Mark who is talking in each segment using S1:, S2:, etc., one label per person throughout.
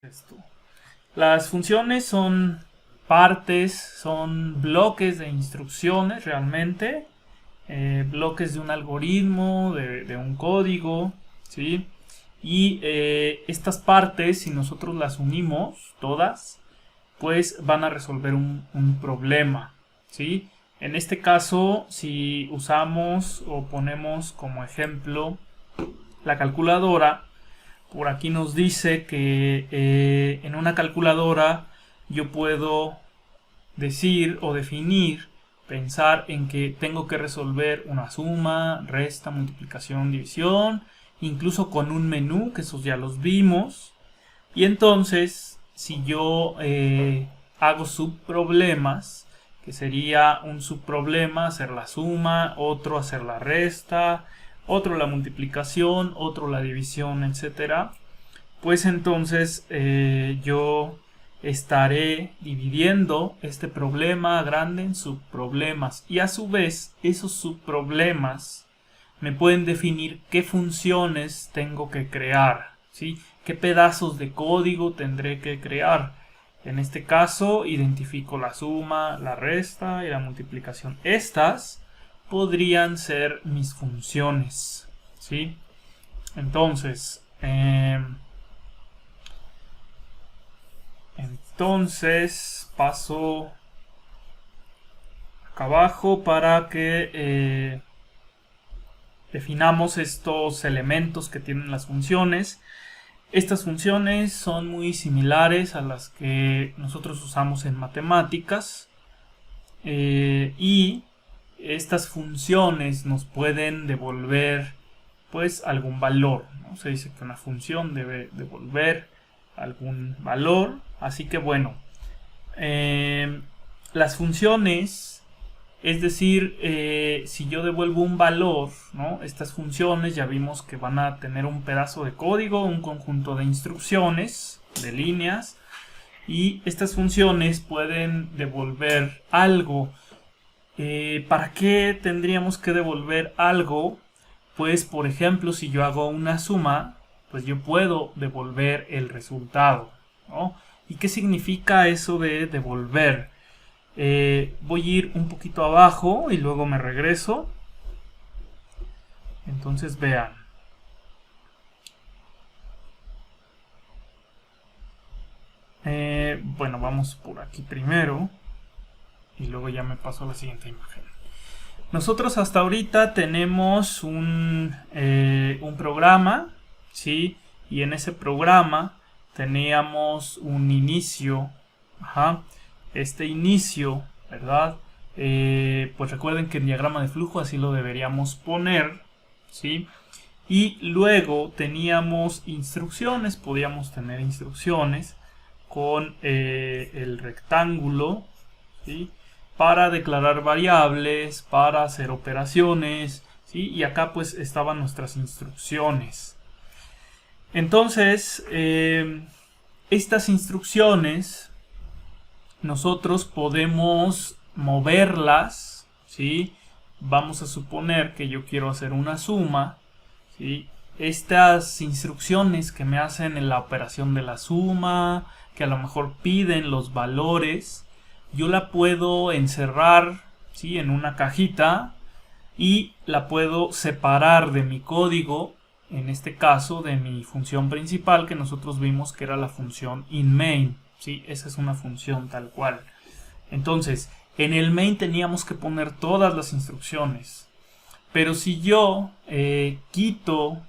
S1: Esto. Las funciones son partes, son bloques de instrucciones realmente, bloques de un algoritmo, de un código, ¿sí? Y estas partes, si nosotros las unimos todas, pues van a resolver un problema, ¿sí? En este caso, si usamos o ponemos como ejemplo la calculadora, por aquí nos dice que en una calculadora yo puedo decir o definir, pensar en que tengo que resolver una suma, resta, multiplicación, división, incluso con un menú, que esos ya los vimos. Y entonces, si yo hago subproblemas, que sería un subproblema hacer la suma, otro hacer la resta, otro la multiplicación, otro la división, etcétera, pues entonces yo estaré dividiendo este problema grande en subproblemas, y a su vez esos subproblemas me pueden definir qué funciones tengo que crear, ¿sí? Qué pedazos de código tendré que crear. En este caso identifico la suma, la resta y la multiplicación. Estas podrían ser mis funciones, ¿sí? Entonces, paso acá abajo para que definamos estos elementos que tienen las funciones. Estas funciones son muy similares a las que nosotros usamos en matemáticas, y estas funciones nos pueden devolver pues algún valor, ¿no? Se dice que una función debe devolver algún valor, así que bueno, las funciones, es decir, si yo devuelvo un valor, ¿no? Estas funciones ya vimos que van a tener un pedazo de código, un conjunto de instrucciones, de líneas, y estas funciones pueden devolver algo. ¿Para qué tendríamos que devolver algo? Pues, por ejemplo, si yo hago una suma, pues yo puedo devolver el resultado, ¿no? ¿Y qué significa eso de devolver? Voy a ir un poquito abajo y luego me regreso. Entonces vean. Bueno, vamos por aquí primero y luego ya me paso a la siguiente imagen. Nosotros hasta ahorita tenemos un programa, ¿sí? Y en ese programa teníamos un inicio. Ajá. Este inicio, ¿verdad? Pues recuerden que en diagrama de flujo así lo deberíamos poner, ¿sí? Y luego teníamos instrucciones, podíamos tener instrucciones con el rectángulo, ¿sí? Para declarar variables, para hacer operaciones, ¿sí? Y acá pues estaban nuestras instrucciones. Entonces, estas instrucciones nosotros podemos moverlas, ¿sí? Vamos a suponer que yo quiero hacer una suma, ¿sí? Estas instrucciones que me hacen en la operación de la suma, que a lo mejor piden los valores, yo la puedo encerrar, ¿sí? En una cajita, y la puedo separar de mi código, en este caso de mi función principal que nosotros vimos que era la función inMain, ¿sí? Esa es una función tal cual. Entonces, en el main teníamos que poner todas las instrucciones, pero si yo quito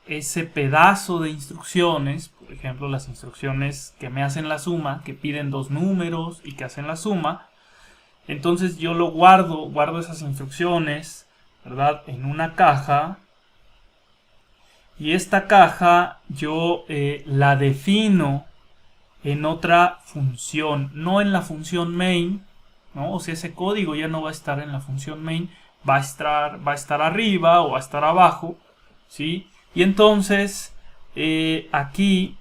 S1: ese pedazo de instrucciones, por ejemplo las instrucciones que me hacen la suma, que piden dos números y que hacen la suma, entonces yo lo guardo esas instrucciones, ¿verdad? En una caja, y esta caja yo la defino en otra función, no en la función main, ¿no? O sea, ese código ya no va a estar en la función main, va a estar arriba o va a estar abajo, ¿sí? Y entonces aquí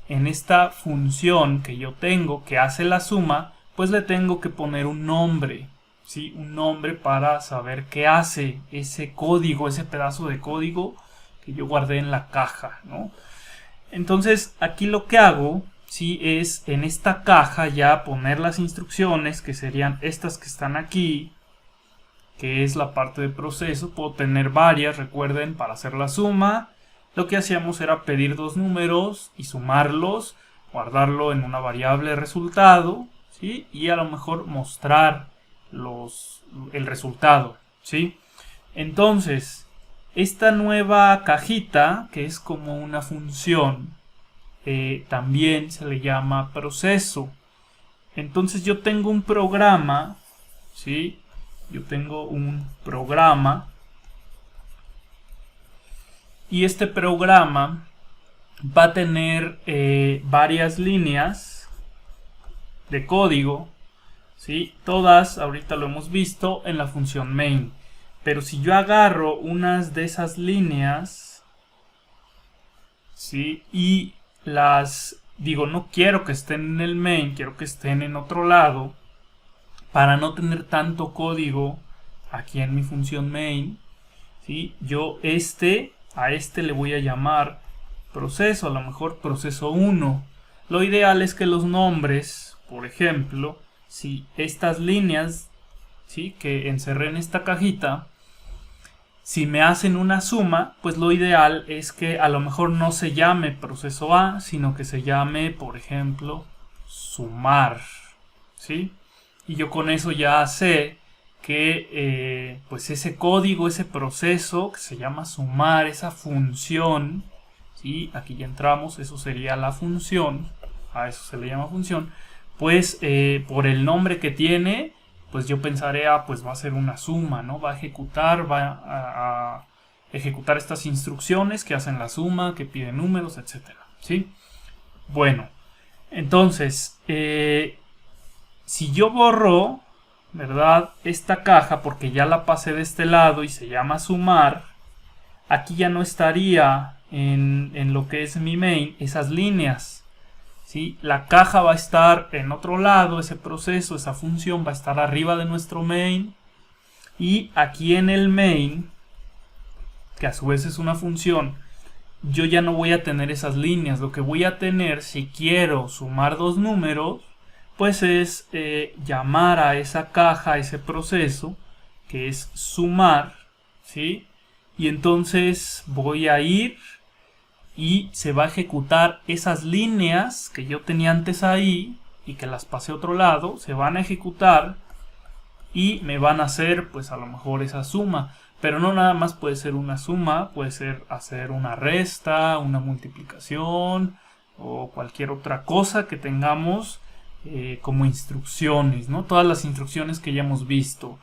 S1: en esta función que yo tengo que hace la suma, pues le tengo que poner un nombre, ¿sí? Un nombre para saber qué hace ese código, ese pedazo de código que yo guardé en la caja, ¿no? Entonces aquí lo que hago sí es en esta caja ya poner las instrucciones, que serían estas que están aquí, que es la parte de proceso. Puedo tener varias, recuerden, para hacer la suma. Lo que hacíamos era pedir dos números y sumarlos, guardarlo en una variable resultado, ¿sí? Y a lo mejor mostrar el resultado, ¿sí? Entonces, esta nueva cajita, que es como una función, también se le llama proceso. Entonces yo tengo un programa, ¿sí? Yo tengo un programa y este programa va a tener varias líneas de código, ¿sí? Todas, ahorita lo hemos visto, en la función main. Pero si yo agarro unas de esas líneas, ¿sí? Y las digo, no quiero que estén en el main, quiero que estén en otro lado, para no tener tanto código aquí en mi función main, ¿sí? Yo a este le voy a llamar proceso, a lo mejor proceso 1. Lo ideal es que los nombres, por ejemplo, si estas líneas, ¿sí?, que encerré en esta cajita, si me hacen una suma, pues lo ideal es que a lo mejor no se llame proceso A, sino que se llame, por ejemplo, sumar, ¿sí? Y yo con eso ya sé que pues ese código, ese proceso que se llama sumar, esa función, ¿sí? Aquí ya entramos, eso sería la función, a eso se le llama función, pues por el nombre que tiene, pues yo pensaré, pues va a ser una suma, ¿no? Va a ejecutar estas instrucciones que hacen la suma, que piden números, etcétera, ¿sí? Bueno, entonces, si yo borro, ¿verdad?, esta caja porque ya la pasé de este lado y se llama sumar, aquí ya no estaría en lo que es mi main esas líneas, ¿sí? La caja va a estar en otro lado, ese proceso, esa función va a estar arriba de nuestro main, y aquí en el main, que a su vez es una función, yo ya no voy a tener esas líneas. Lo que voy a tener, si quiero sumar dos números, pues es llamar a esa caja, a ese proceso, que es sumar, ¿sí? Y entonces voy a ir y se va a ejecutar esas líneas que yo tenía antes ahí y que las pasé a otro lado, se van a ejecutar y me van a hacer, pues a lo mejor esa suma. Pero no nada más puede ser una suma, puede ser hacer una resta, una multiplicación o cualquier otra cosa que tengamos como instrucciones, ¿no? Todas las instrucciones que ya hemos visto,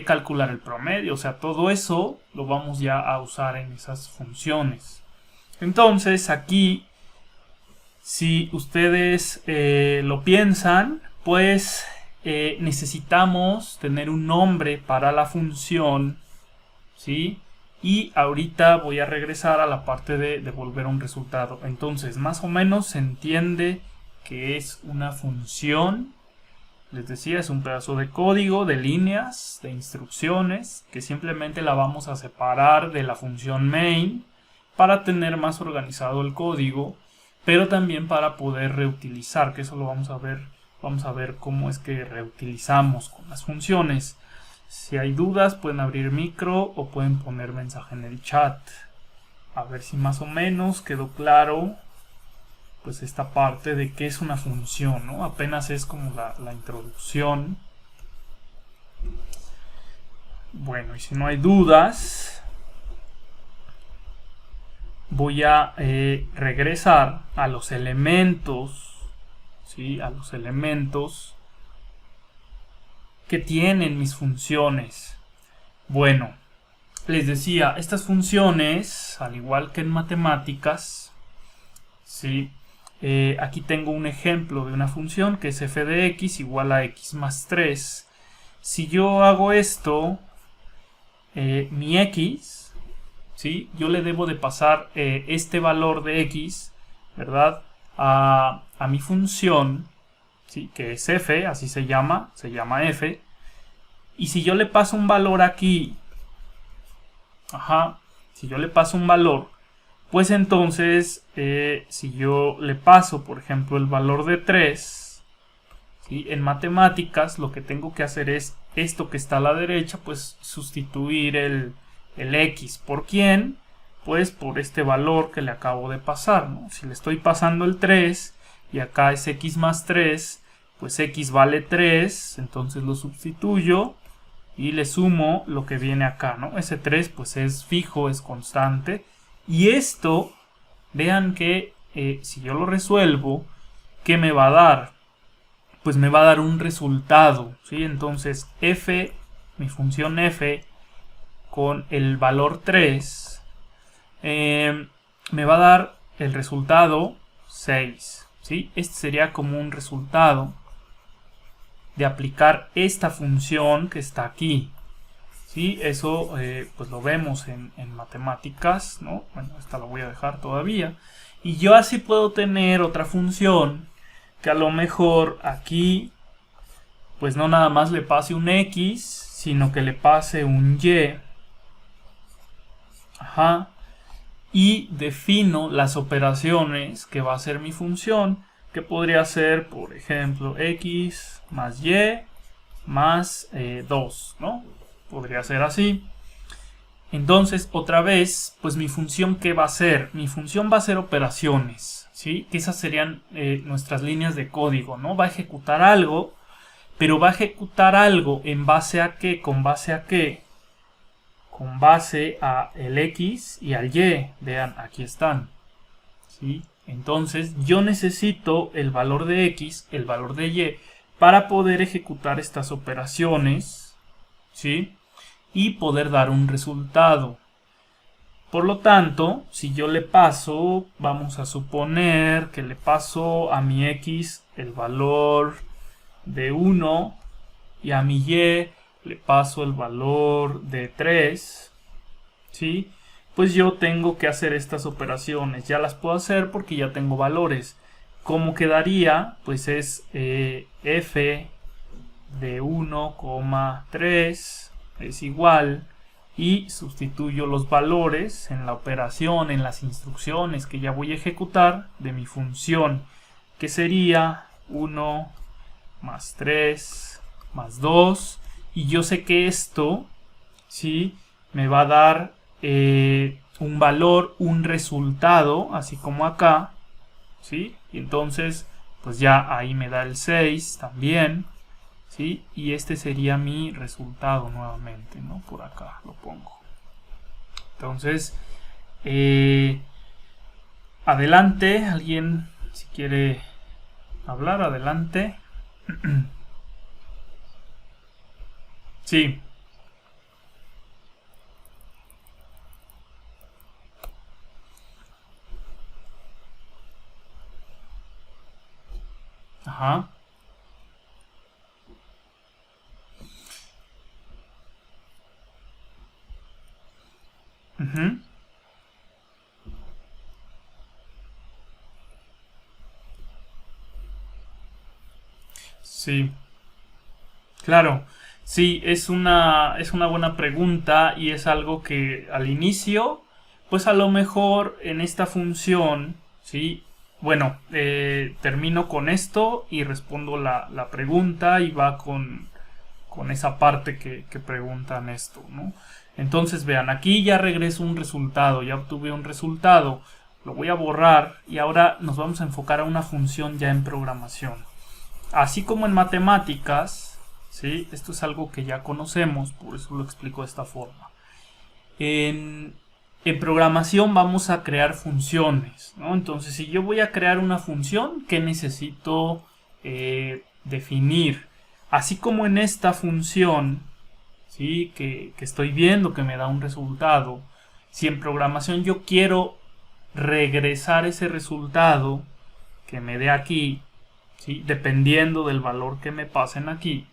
S1: calcular el promedio, o sea, todo eso lo vamos ya a usar en esas funciones. Entonces aquí, si ustedes lo piensan, pues necesitamos tener un nombre para la función, ¿sí? Y ahorita voy a regresar a la parte de devolver un resultado. Entonces, más o menos se entiende que es una función. Les decía, es un pedazo de código, de líneas, de instrucciones, que simplemente la vamos a separar de la función main para tener más organizado el código, pero también para poder reutilizar, que eso lo vamos a ver. Vamos a ver cómo es que reutilizamos con las funciones. Si hay dudas, pueden abrir micro o pueden poner mensaje en el chat. A ver si más o menos quedó claro, pues, esta parte de qué es una función, ¿no? Apenas es como la introducción. Bueno, y si no hay dudas, voy a regresar a los elementos, ¿sí? A los elementos que tienen mis funciones. Bueno, les decía, estas funciones, al igual que en matemáticas, ¿sí? Aquí tengo un ejemplo de una función que es f de x igual a x más 3. Si yo hago esto, mi x, ¿sí?, yo le debo de pasar este valor de x, ¿verdad?, a mi función, ¿sí?, que es f, así se llama f. Y si yo le paso un valor aquí, si yo le paso un valor, pues entonces si yo le paso, por ejemplo, el valor de 3, ¿sí? En matemáticas lo que tengo que hacer es esto que está a la derecha, pues sustituir el x. ¿Por quién? Pues por este valor que le acabo de pasar, ¿no? Si le estoy pasando el 3 y acá es x más 3, pues x vale 3, entonces lo sustituyo y le sumo lo que viene acá, ¿no? Ese 3 pues es fijo, es constante. Y esto, vean que si yo lo resuelvo, ¿qué me va a dar? Pues me va a dar un resultado, ¿sí? Entonces f, mi función f, con el valor 3, me va a dar el resultado 6, ¿sí? Este sería como un resultado de aplicar esta función que está aquí, ¿sí? Eso pues lo vemos en matemáticas, ¿no? Bueno, esta la voy a dejar todavía. Y yo así puedo tener otra función que a lo mejor aquí pues no nada más le pase un x, sino que le pase un y. Ajá. Y defino las operaciones que va a hacer mi función, que podría ser, por ejemplo, x más y más 2, ¿no? Podría ser así. Entonces, otra vez, pues mi función, ¿qué va a ser? Mi función va a hacer operaciones, ¿sí? Que esas serían nuestras líneas de código, ¿no? Va a ejecutar algo, pero va a ejecutar algo en base a qué, con base a qué, con base a el x y al y. Vean, aquí están, ¿sí? Entonces yo necesito el valor de x, el valor de y, para poder ejecutar estas operaciones, ¿sí? Y poder dar un resultado. Por lo tanto, si yo le paso, vamos a suponer que le paso a mi x el valor de 1 y a mi y le paso el valor de 3, ¿sí? Pues yo tengo que hacer estas operaciones. Ya las puedo hacer porque ya tengo valores. ¿Cómo quedaría? Pues es f de 1,3 es igual, y sustituyo los valores en la operación, en las instrucciones que ya voy a ejecutar de mi función, que sería 1 más 3 más 2, y yo sé que esto, ¿sí?, me va a dar un valor, un resultado, así como acá, ¿sí? Y entonces, pues ya ahí me da el 6 también, ¿sí? Y este sería mi resultado nuevamente, ¿no? Por acá lo pongo. Entonces, adelante, alguien si quiere hablar, adelante. Sí. Ajá. Uh-huh. Sí. Claro. Sí, es una buena pregunta y es algo que al inicio, pues a lo mejor en esta función, ¿sí? Bueno, termino con esto y respondo la pregunta y va con esa parte que preguntan esto, ¿no? Entonces vean, aquí ya regreso un resultado, ya obtuve un resultado, lo voy a borrar y ahora nos vamos a enfocar a una función ya en programación. Así como en matemáticas, ¿sí? Esto es algo que ya conocemos, por eso lo explico de esta forma. En programación vamos a crear funciones, ¿no? Entonces, si yo voy a crear una función, ¿qué necesito definir? Así como en esta función, ¿sí?, que estoy viendo que me da un resultado, si en programación yo quiero regresar ese resultado que me dé aquí, ¿sí?, dependiendo del valor que me pasen aquí,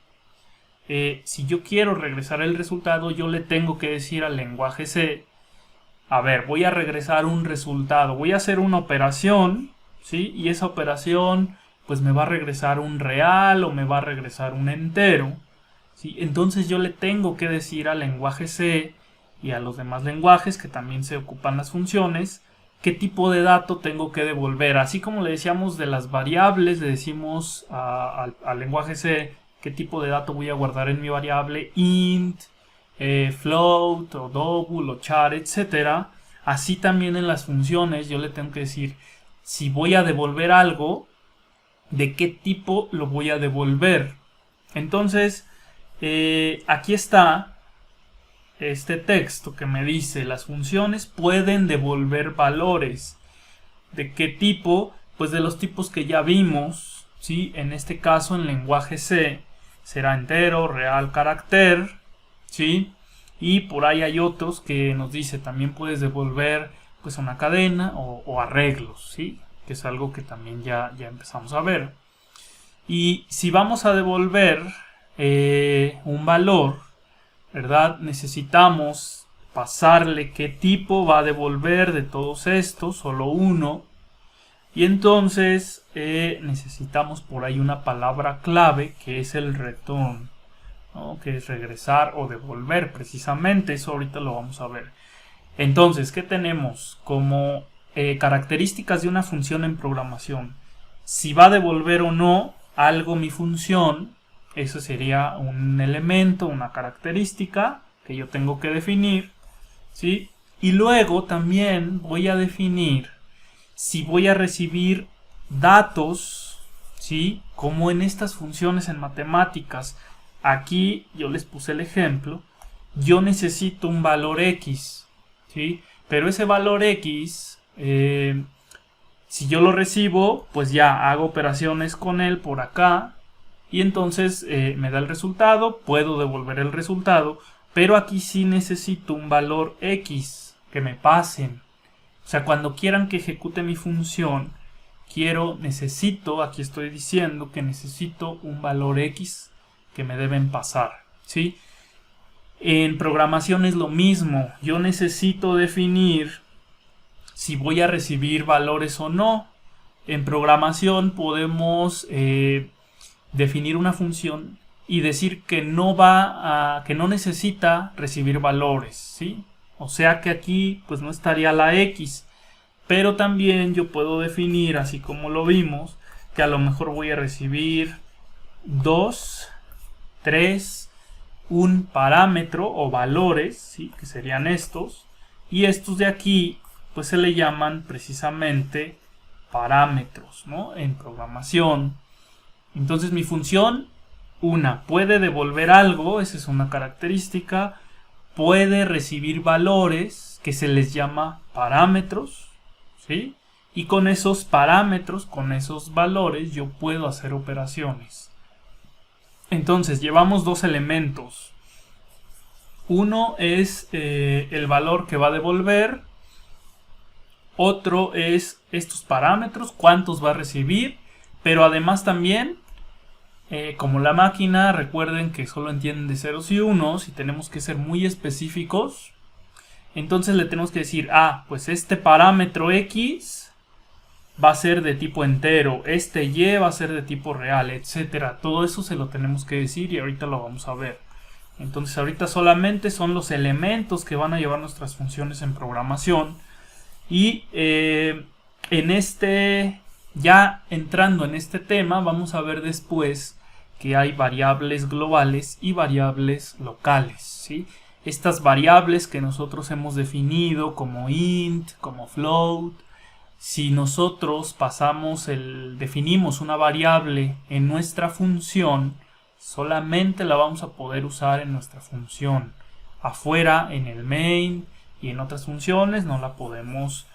S1: si yo quiero regresar el resultado, yo le tengo que decir al lenguaje C, a ver, voy a regresar un resultado, voy a hacer una operación, ¿sí?, y esa operación pues me va a regresar un real o me va a regresar un entero, ¿sí? Entonces yo le tengo que decir al lenguaje C y a los demás lenguajes que también se ocupan las funciones qué tipo de dato tengo que devolver. Así como le decíamos de las variables, le decimos al lenguaje C qué tipo de dato voy a guardar en mi variable, int, float o double o char, etcétera. Así también en las funciones yo le tengo que decir si voy a devolver algo, de qué tipo lo voy a devolver. Entonces aquí está este texto que me dice las funciones pueden devolver valores. ¿De qué tipo? Pues de los tipos que ya vimos, ¿sí? En este caso en lenguaje C será entero, real, carácter, ¿sí? Y por ahí hay otros que nos dice también puedes devolver pues una cadena o arreglos, ¿sí? Que es algo que también ya empezamos a ver. Y si vamos a devolver un valor, ¿verdad? Necesitamos pasarle qué tipo va a devolver de todos estos, solo uno. Y entonces necesitamos por ahí una palabra clave que es el return, ¿no? Que es regresar o devolver precisamente. Eso ahorita lo vamos a ver. Entonces, ¿qué tenemos como características de una función en programación? Si va a devolver o no algo mi función, eso sería un elemento, una característica que yo tengo que definir, ¿sí? Y luego también voy a definir si voy a recibir datos, ¿sí? Como en estas funciones en matemáticas. Aquí yo les puse el ejemplo. Yo necesito un valor X, ¿sí? Pero ese valor X, si yo lo recibo, pues ya hago operaciones con él por acá. Y entonces me da el resultado, puedo devolver el resultado. Pero aquí sí necesito un valor X que me pasen. O sea, cuando quieran que ejecute mi función, necesito, aquí estoy diciendo que necesito un valor X que me deben pasar, ¿sí? En programación es lo mismo. Yo necesito definir si voy a recibir valores o no. En programación podemos definir una función y decir que que no necesita recibir valores, ¿sí? O sea que aquí pues no estaría la X. Pero también yo puedo definir, así como lo vimos, que a lo mejor voy a recibir 2, 3, un parámetro o valores, ¿sí? Que serían estos. Y estos de aquí pues se le llaman precisamente parámetros, ¿no? En programación. Entonces mi función, puede devolver algo, esa es una característica. Puede recibir valores que se les llama parámetros, ¿sí? Y con esos parámetros, con esos valores, yo puedo hacer operaciones. Entonces llevamos dos elementos. Uno es el valor que va a devolver. Otro es estos parámetros, cuántos va a recibir. Pero además también, como la máquina, recuerden que solo entienden de ceros y unos y tenemos que ser muy específicos. Entonces le tenemos que decir, pues este parámetro X va a ser de tipo entero, este Y va a ser de tipo real, etcétera. Todo eso se lo tenemos que decir y ahorita lo vamos a ver. Entonces ahorita solamente son los elementos que van a llevar nuestras funciones en programación. Y ya entrando en este tema, vamos a ver después que hay variables globales y variables locales, ¿sí? Estas variables que nosotros hemos definido como int, como float, si nosotros definimos una variable en nuestra función, solamente la vamos a poder usar en nuestra función. Afuera, en el main y en otras funciones no la podremos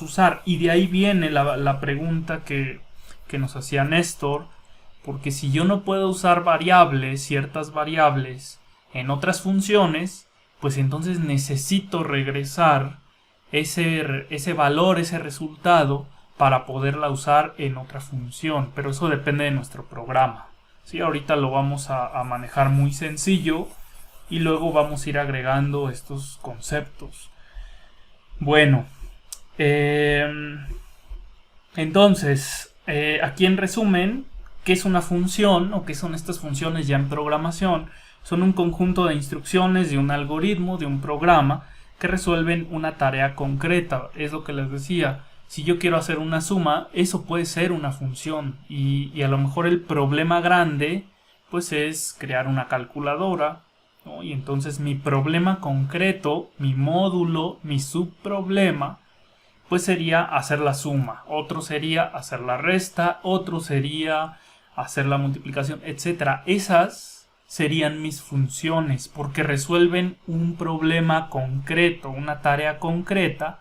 S1: usar. Y de ahí viene la pregunta que nos hacía Néstor, porque si yo no puedo usar ciertas variables en otras funciones, pues entonces necesito regresar ese valor, ese resultado, para poderla usar en otra función. Pero eso depende de nuestro programa, ¿sí? Ahorita lo vamos a manejar muy sencillo y luego vamos a ir agregando estos conceptos. Bueno, entonces, aquí en resumen, ¿qué es una función o qué son estas funciones ya en programación? Son un conjunto de instrucciones de un algoritmo, de un programa, que resuelven una tarea concreta. Es lo que les decía. Si yo quiero hacer una suma, eso puede ser una función. Y a lo mejor el problema grande, pues es crear una calculadora, ¿no? Y entonces mi problema concreto, mi módulo, mi subproblema, pues sería hacer la suma. Otro sería hacer la resta, otro sería hacer la multiplicación, etcétera. Esas serían mis funciones porque resuelven un problema concreto, una tarea concreta,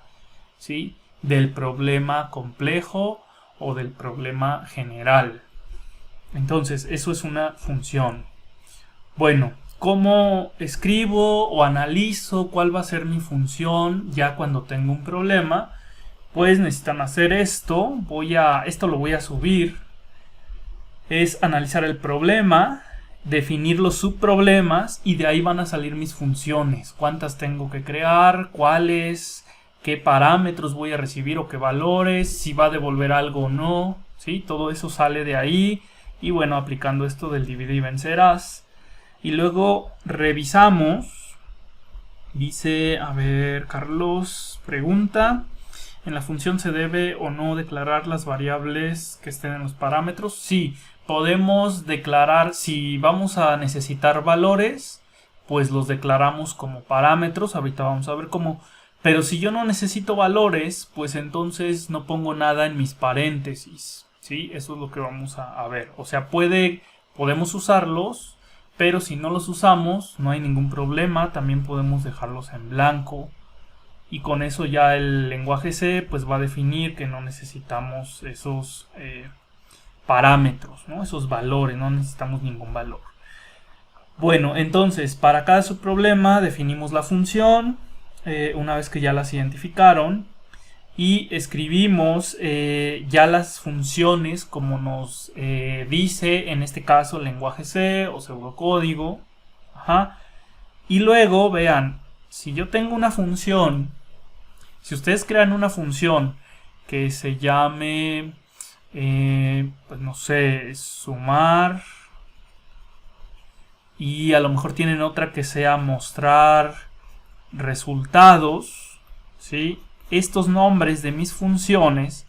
S1: ¿sí?, del problema complejo o del problema general. Entonces, eso es una función. Bueno, ¿cómo escribo o analizo cuál va a ser mi función ya cuando tengo un problema? Pues necesitan hacer esto. Esto lo voy a subir. Es analizar el problema, definir los subproblemas y de ahí van a salir mis funciones. ¿Cuántas tengo que crear? ¿Cuáles? ¿Qué parámetros voy a recibir o qué valores? ¿Si va a devolver algo o no? ¿Sí? Todo eso sale de ahí. Y bueno, aplicando esto del divide y vencerás. Y luego revisamos. Dice, a ver, Carlos pregunta: ¿en la función se debe o no declarar las variables que estén en los parámetros? Sí, podemos declarar. Si vamos a necesitar valores, pues los declaramos como parámetros. Ahorita vamos a ver cómo. Pero si yo no necesito valores, pues entonces no pongo nada en mis paréntesis, ¿sí? Eso es lo que vamos a ver. O sea, podemos usarlos, pero si no los usamos, no hay ningún problema. También podemos dejarlos en blanco. Y con eso ya el lenguaje C pues va a definir que no necesitamos esos parámetros, ¿no? Esos valores, no necesitamos ningún valor. Bueno, entonces para cada subproblema definimos la función. Una vez que ya las identificaron, y escribimos ya las funciones como nos dice en este caso el lenguaje C o pseudocódigo. Y luego vean, si yo tengo una función, si ustedes crean una función que se llame pues no sé, sumar, y a lo mejor tienen otra que sea mostrar resultados, ¿sí? Estos nombres de mis funciones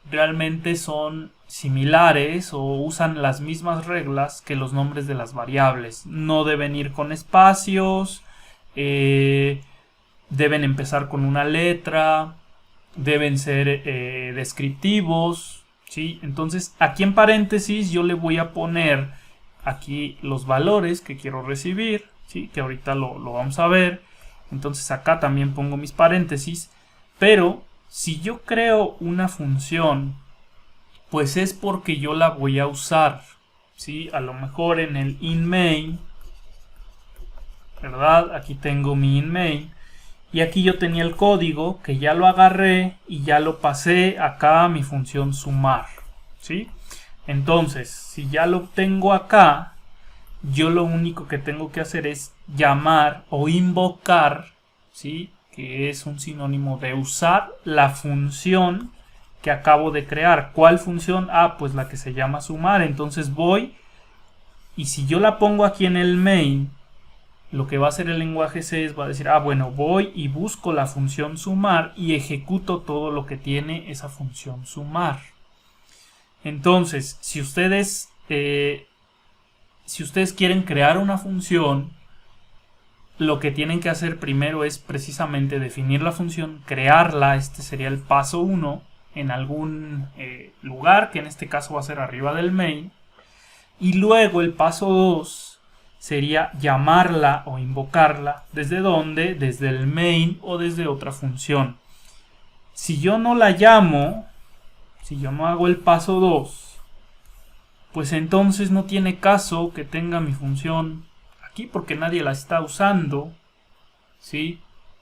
S1: realmente son similares o usan las mismas reglas que los nombres de las variables. No deben ir con espacios, deben empezar con una letra, deben ser descriptivos, ¿sí? Entonces aquí en paréntesis yo le voy a poner aquí los valores que quiero recibir, ¿sí? Que ahorita lo vamos a ver. Entonces acá también pongo mis paréntesis. Pero si yo creo una función, pues es porque yo la voy a usar, ¿sí? A lo mejor en el inMain, ¿verdad? Aquí tengo mi inMain. Y aquí yo tenía el código que ya lo agarré y ya lo pasé acá a mi función sumar, ¿sí? Entonces, si ya lo tengo acá, yo lo único que tengo que hacer es llamar o invocar, ¿sí?, que es un sinónimo de usar la función que acabo de crear. ¿Cuál función? Ah, pues la que se llama sumar. Entonces voy, y si yo la pongo aquí en el main, lo que va a hacer el lenguaje C es va a decir, ah, bueno, voy y busco la función sumar y ejecuto todo lo que tiene esa función sumar. Entonces, si ustedes quieren crear una función, lo que tienen que hacer primero es precisamente definir la función, crearla. Este sería el paso 1 en algún lugar, que en este caso va a ser arriba del main. Y luego el paso 2 sería llamarla o invocarla. ¿Desde dónde? Desde el main o desde otra función. Si yo no la llamo, si yo no hago el paso 2, pues entonces no tiene caso que tenga mi función aquí porque nadie la está usando, ¿sí?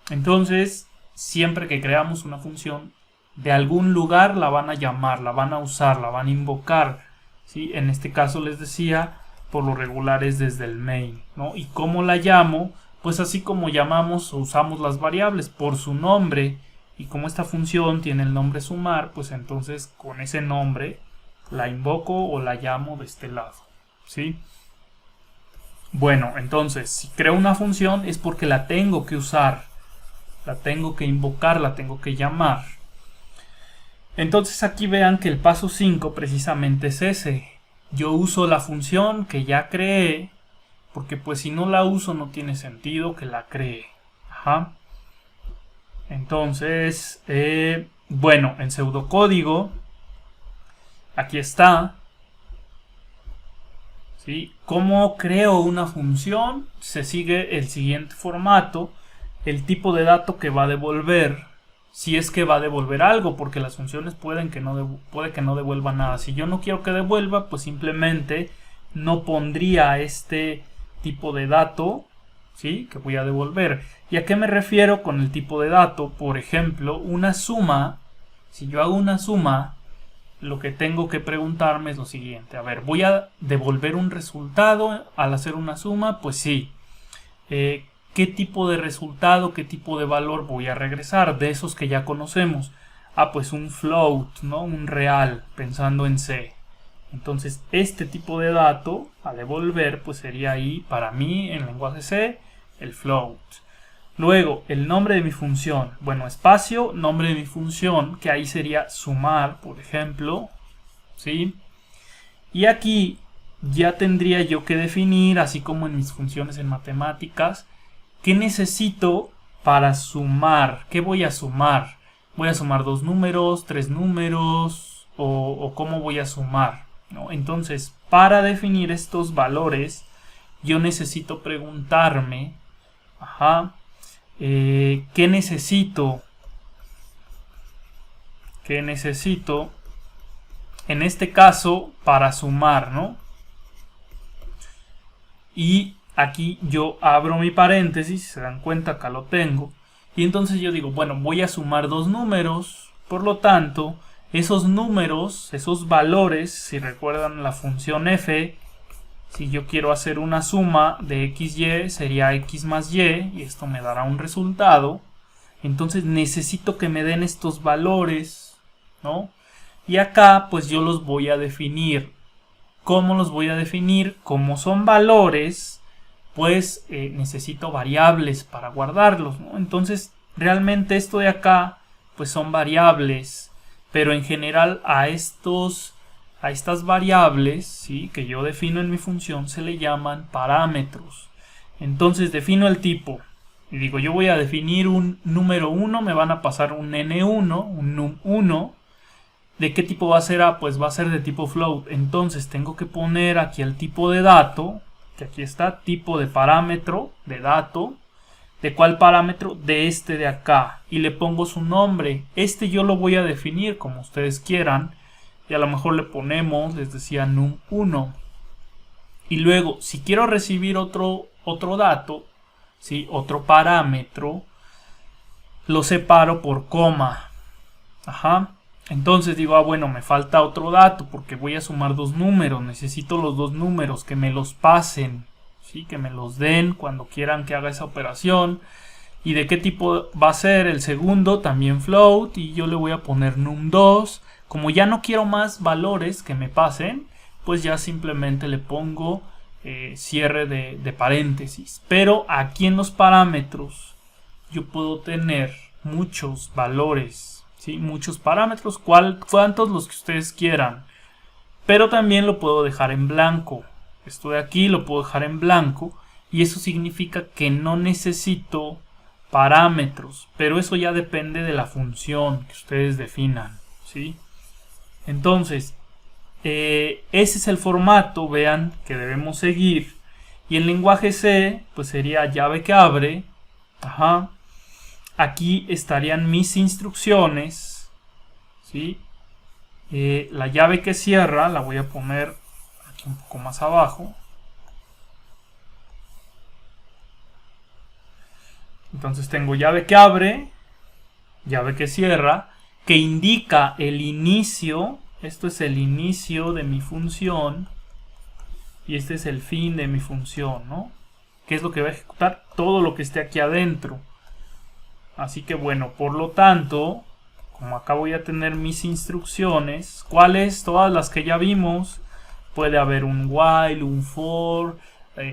S1: Entonces, siempre que creamos una función, de algún lugar la van a llamar, la van a usar, la van a invocar, ¿sí? En este caso les decía, por lo regular es desde el main, ¿no? ¿Y cómo la llamo? Pues así como llamamos o usamos las variables, por su nombre. Y como esta función tiene el nombre sumar, pues entonces con ese nombre la invoco o la llamo de este lado, ¿sí? Bueno, entonces, si creo una función es porque la tengo que usar. La tengo que invocar, la tengo que llamar. Entonces aquí vean que el paso 5 precisamente es ese. Yo uso la función que ya creé, porque pues si no la uso no tiene sentido que la cree. Ajá. Entonces, bueno, en pseudocódigo, aquí está. ¿Sí? ¿Cómo creo una función? Se sigue el siguiente formato, el tipo de dato que va a devolver, si es que va a devolver algo, porque las funciones puede que no devuelva nada. Si yo no quiero que devuelva, pues simplemente no pondría este tipo de dato, ¿sí? Que voy a devolver. ¿Y a qué me refiero con el tipo de dato? Por ejemplo, una suma. Si yo hago una suma, lo que tengo que preguntarme es lo siguiente. A ver, ¿voy a devolver un resultado al hacer una suma? Pues sí. ¿Qué tipo de resultado, qué tipo de valor voy a regresar? De esos que ya conocemos. Ah, pues un float, ¿no? Un real, pensando en C. Entonces, este tipo de dato a devolver, pues sería ahí, para mí, en lenguaje C, el float. Luego, el nombre de mi función. Bueno, espacio, nombre de mi función, que ahí sería sumar, por ejemplo. ¿Sí? Y aquí ya tendría yo que definir, así como en mis funciones en matemáticas, ¿qué necesito para sumar? ¿Qué voy a sumar? ¿Voy a sumar 2 números, 3 números? ¿O cómo voy a sumar? ¿No? Entonces, para definir estos valores, yo necesito preguntarme, ¿qué necesito? ¿Qué necesito? En este caso, para sumar, ¿no? Y aquí yo abro mi paréntesis, si se dan cuenta acá lo tengo. Y entonces yo digo, bueno, voy a sumar 2 números. Por lo tanto, esos números, esos valores, si recuerdan la función f, si yo quiero hacer una suma de xy, sería x más y, y esto me dará un resultado. Entonces necesito que me den estos valores, ¿no? Y acá pues yo los voy a definir. ¿Cómo los voy a definir? Como son valores, pues necesito variables para guardarlos, ¿no? Entonces realmente esto de acá pues son variables, pero en general a estas variables, ¿sí? Que yo defino en mi función se le llaman parámetros. Entonces defino el tipo y digo, yo voy a definir un número 1, me van a pasar un n1, un num1. ¿De qué tipo va a ser? Pues va a ser de tipo float. Entonces tengo que poner aquí el tipo de dato, que aquí está, tipo de parámetro, de dato. ¿De cuál parámetro? De este de acá. Y le pongo su nombre. Este yo lo voy a definir como ustedes quieran. Y a lo mejor le ponemos, les decía, num1. Y luego, si quiero recibir otro dato, ¿sí? Otro parámetro, lo separo por coma. Entonces digo, bueno, me falta otro dato porque voy a sumar 2 números. Necesito los 2 números, que me los pasen, ¿sí? Que me los den cuando quieran que haga esa operación. ¿Y de qué tipo va a ser? El segundo también float, y yo le voy a poner num2. Como ya no quiero más valores que me pasen, pues ya simplemente le pongo cierre de paréntesis. Pero aquí en los parámetros yo puedo tener muchos valores, ¿sí? Muchos parámetros, cuantos los que ustedes quieran. Pero también lo puedo dejar en blanco. Esto de aquí lo puedo dejar en blanco, y eso significa que no necesito parámetros, pero eso ya depende de la función que ustedes definan, ¿sí? Entonces, ese es el formato, vean, que debemos seguir. Y el lenguaje C, pues sería llave que abre. Aquí estarían mis instrucciones, ¿sí? La llave que cierra la voy a poner aquí un poco más abajo. Entonces tengo llave que abre, llave que cierra, que indica el inicio. Esto es el inicio de mi función y este es el fin de mi función, ¿no? ¿Qué es lo que va a ejecutar? Todo lo que esté aquí adentro. Así que bueno, por lo tanto, como acá voy a tener mis instrucciones, ¿cuáles? Todas las que ya vimos. Puede haber un while, un for,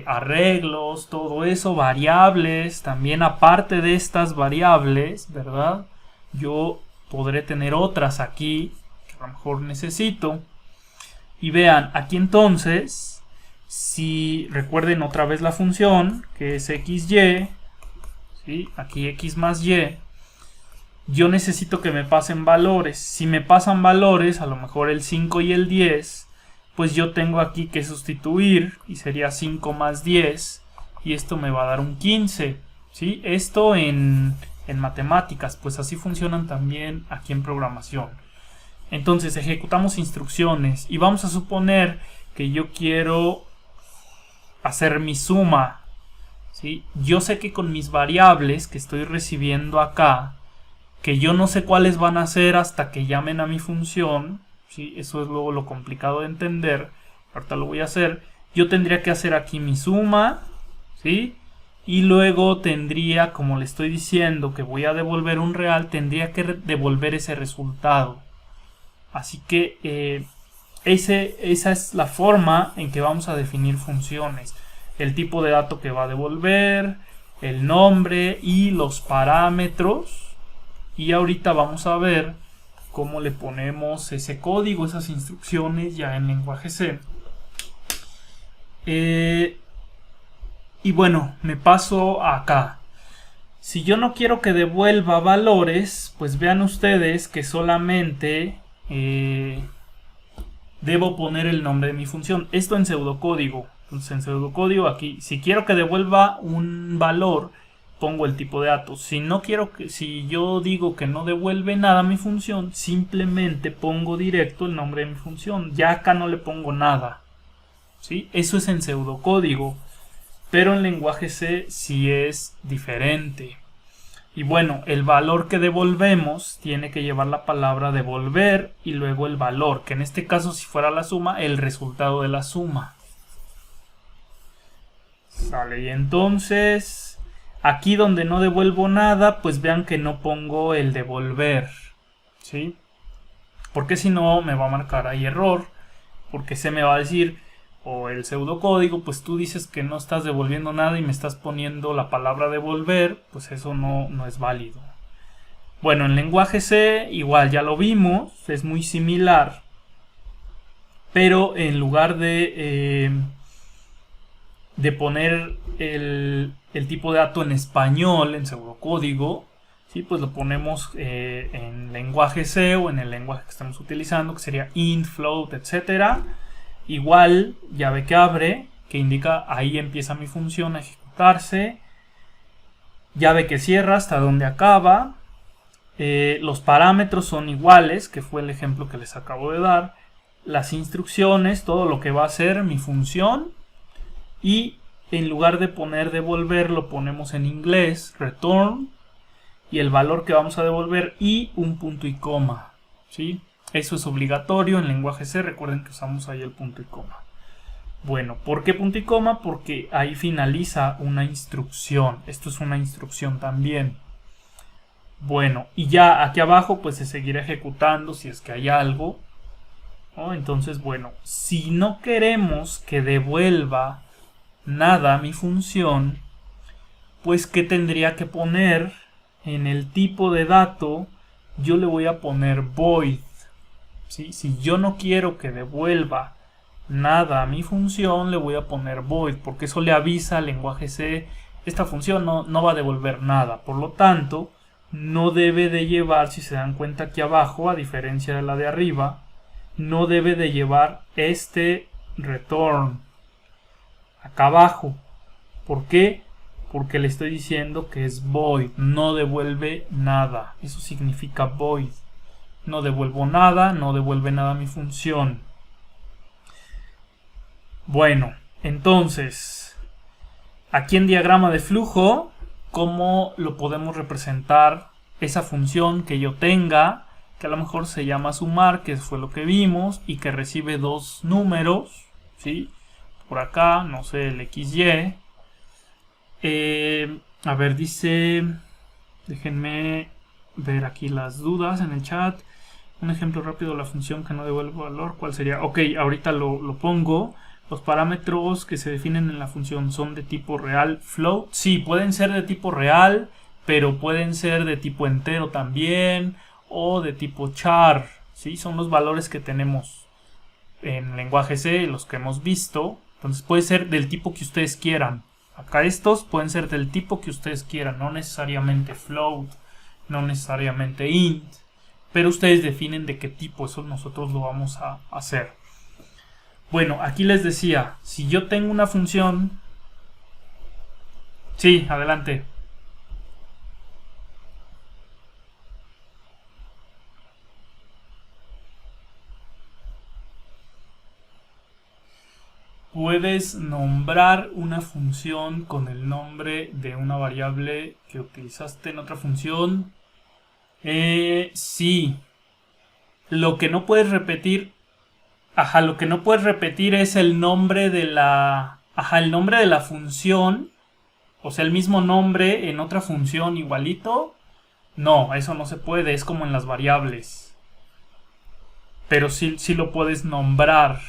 S1: arreglos, todo eso, variables, también aparte de estas variables, ¿verdad? Yo podré tener otras aquí que a lo mejor necesito. Y vean, aquí entonces, si recuerden otra vez la función, que es XY, ¿sí? Aquí X más Y, yo necesito que me pasen valores. Si me pasan valores, a lo mejor el 5 y el 10, pues yo tengo aquí que sustituir y sería 5 más 10 y esto me va a dar un 15, ¿sí? Esto en matemáticas, pues así funcionan también aquí en programación. Entonces ejecutamos instrucciones y vamos a suponer que yo quiero hacer mi suma, ¿sí? Yo sé que con mis variables que estoy recibiendo acá, que yo no sé cuáles van a ser hasta que llamen a mi función, ¿sí? Eso es luego lo complicado de entender, ahorita lo voy a hacer. Yo tendría que hacer aquí mi suma, ¿sí? Y luego tendría, como le estoy diciendo que voy a devolver un real, tendría que devolver ese resultado. Así que esa es la forma en que vamos a definir funciones. El tipo de dato que va a devolver, el nombre y los parámetros. Y ahorita vamos a ver cómo le ponemos ese código, esas instrucciones ya en lenguaje C. Y bueno, me paso acá. Si yo no quiero que devuelva valores, pues vean ustedes que solamente debo poner el nombre de mi función. Esto en pseudocódigo. Entonces en pseudocódigo aquí, si quiero que devuelva un valor, pongo el tipo de datos. Si no quiero que, si yo digo que no devuelve nada a mi función, simplemente pongo directo el nombre de mi función. Ya acá no le pongo nada, ¿sí? Eso es en pseudocódigo, pero en lenguaje C sí es diferente. Y bueno, el valor que devolvemos tiene que llevar la palabra devolver y luego el valor, que en este caso si fuera la suma, el resultado de la suma. Sale, y entonces aquí donde no devuelvo nada, pues vean que no pongo el devolver, ¿sí? Porque si no me va a marcar ahí error, porque se me va a decir, o el pseudocódigo, pues tú dices que no estás devolviendo nada y me estás poniendo la palabra devolver, pues eso no es válido. Bueno, en lenguaje C igual ya lo vimos, es muy similar, pero en lugar de poner el tipo de dato en español, en pseudocódigo, ¿sí? Pues lo ponemos en lenguaje C o en el lenguaje que estamos utilizando, que sería int, float, etc. Igual, llave que abre, que indica ahí empieza mi función a ejecutarse. Llave que cierra, hasta donde acaba. Los parámetros son iguales, que fue el ejemplo que les acabo de dar. Las instrucciones, todo lo que va a hacer mi función. Y en lugar de poner devolver, lo ponemos en inglés, return, y el valor que vamos a devolver y un punto y coma, ¿sí? Eso es obligatorio en lenguaje C, recuerden que usamos ahí el punto y coma. Bueno, ¿por qué punto y coma? Porque ahí finaliza una instrucción. Esto es una instrucción también. Bueno, y ya aquí abajo pues se seguirá ejecutando si es que hay algo, ¿no? Entonces, bueno, si no queremos que devuelva nada mi función, pues ¿qué tendría que poner? En el tipo de dato yo le voy a poner void, ¿sí? Si yo no quiero que devuelva nada a mi función, le voy a poner void, porque eso le avisa al lenguaje C, esta función no va a devolver nada. Por lo tanto, no debe de llevar, si se dan cuenta aquí abajo, a diferencia de la de arriba, no debe de llevar este return acá abajo. ¿Por qué? Porque le estoy diciendo que es void, no devuelve nada. Eso significa void. No devuelvo nada, no devuelve nada a mi función. Bueno, entonces, aquí en diagrama de flujo, ¿cómo lo podemos representar esa función que yo tenga? Que a lo mejor se llama sumar, que fue lo que vimos, y que recibe dos números, ¿sí? Por acá, no sé, el XY. A ver, dice, déjenme ver aquí las dudas en el chat. Un ejemplo rápido de la función que no devuelve valor, ¿cuál sería? Ok, ahorita lo pongo. Los parámetros que se definen en la función son de tipo real, float. Sí, pueden ser de tipo real, pero pueden ser de tipo entero también, o de tipo char. ¿Sí? Son los valores que tenemos en lenguaje C, los que hemos visto. Entonces puede ser del tipo que ustedes quieran. Acá estos pueden ser del tipo que ustedes quieran, no necesariamente float, no necesariamente int, pero ustedes definen de qué tipo, eso nosotros lo vamos a hacer. Bueno, aquí les decía, si yo tengo una función... Sí, adelante. Puedes nombrar una función con el nombre de una variable que utilizaste en otra función. Sí. Lo que no puedes repetir... Ajá, lo que no puedes repetir es el nombre de la... Ajá, el nombre de la función. O sea, el mismo nombre en otra función igualito. No, eso no se puede, es como en las variables. Pero sí lo puedes nombrar.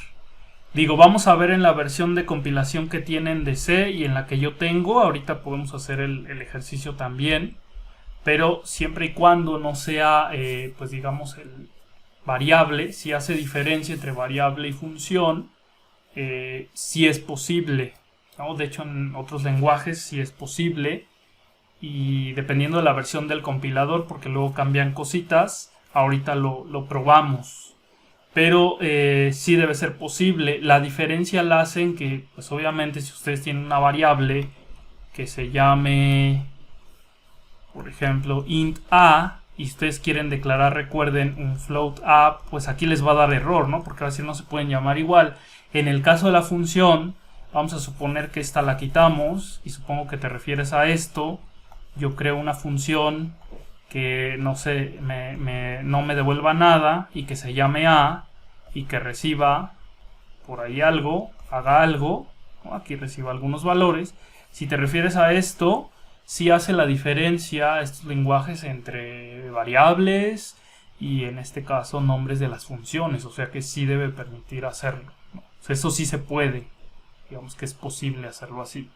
S1: Digo, vamos a ver en la versión de compilación que tienen de C y en la que yo tengo. Ahorita podemos hacer el ejercicio también. Pero siempre y cuando no sea, pues digamos, el variable. Si hace diferencia entre variable y función, sí es posible, ¿no? De hecho, en otros lenguajes sí es posible. Y dependiendo de la versión del compilador, porque luego cambian cositas, ahorita lo probamos. Pero sí debe ser posible. La diferencia la hacen que, pues obviamente, si ustedes tienen una variable que se llame, por ejemplo, int a, y ustedes quieren declarar, recuerden, un float a, pues aquí les va a dar error, ¿no? Porque así no se pueden llamar igual. En el caso de la función, vamos a suponer que esta la quitamos, y supongo que te refieres a esto. Yo creo una función que no sé, no me devuelva nada y que se llame a y que reciba por ahí algo, haga algo, ¿no? Aquí reciba algunos valores. Si te refieres a esto, sí hace la diferencia estos lenguajes entre variables y en este caso nombres de las funciones, o sea que sí debe permitir hacerlo, ¿no? O sea, eso sí se puede, digamos que es posible hacerlo así.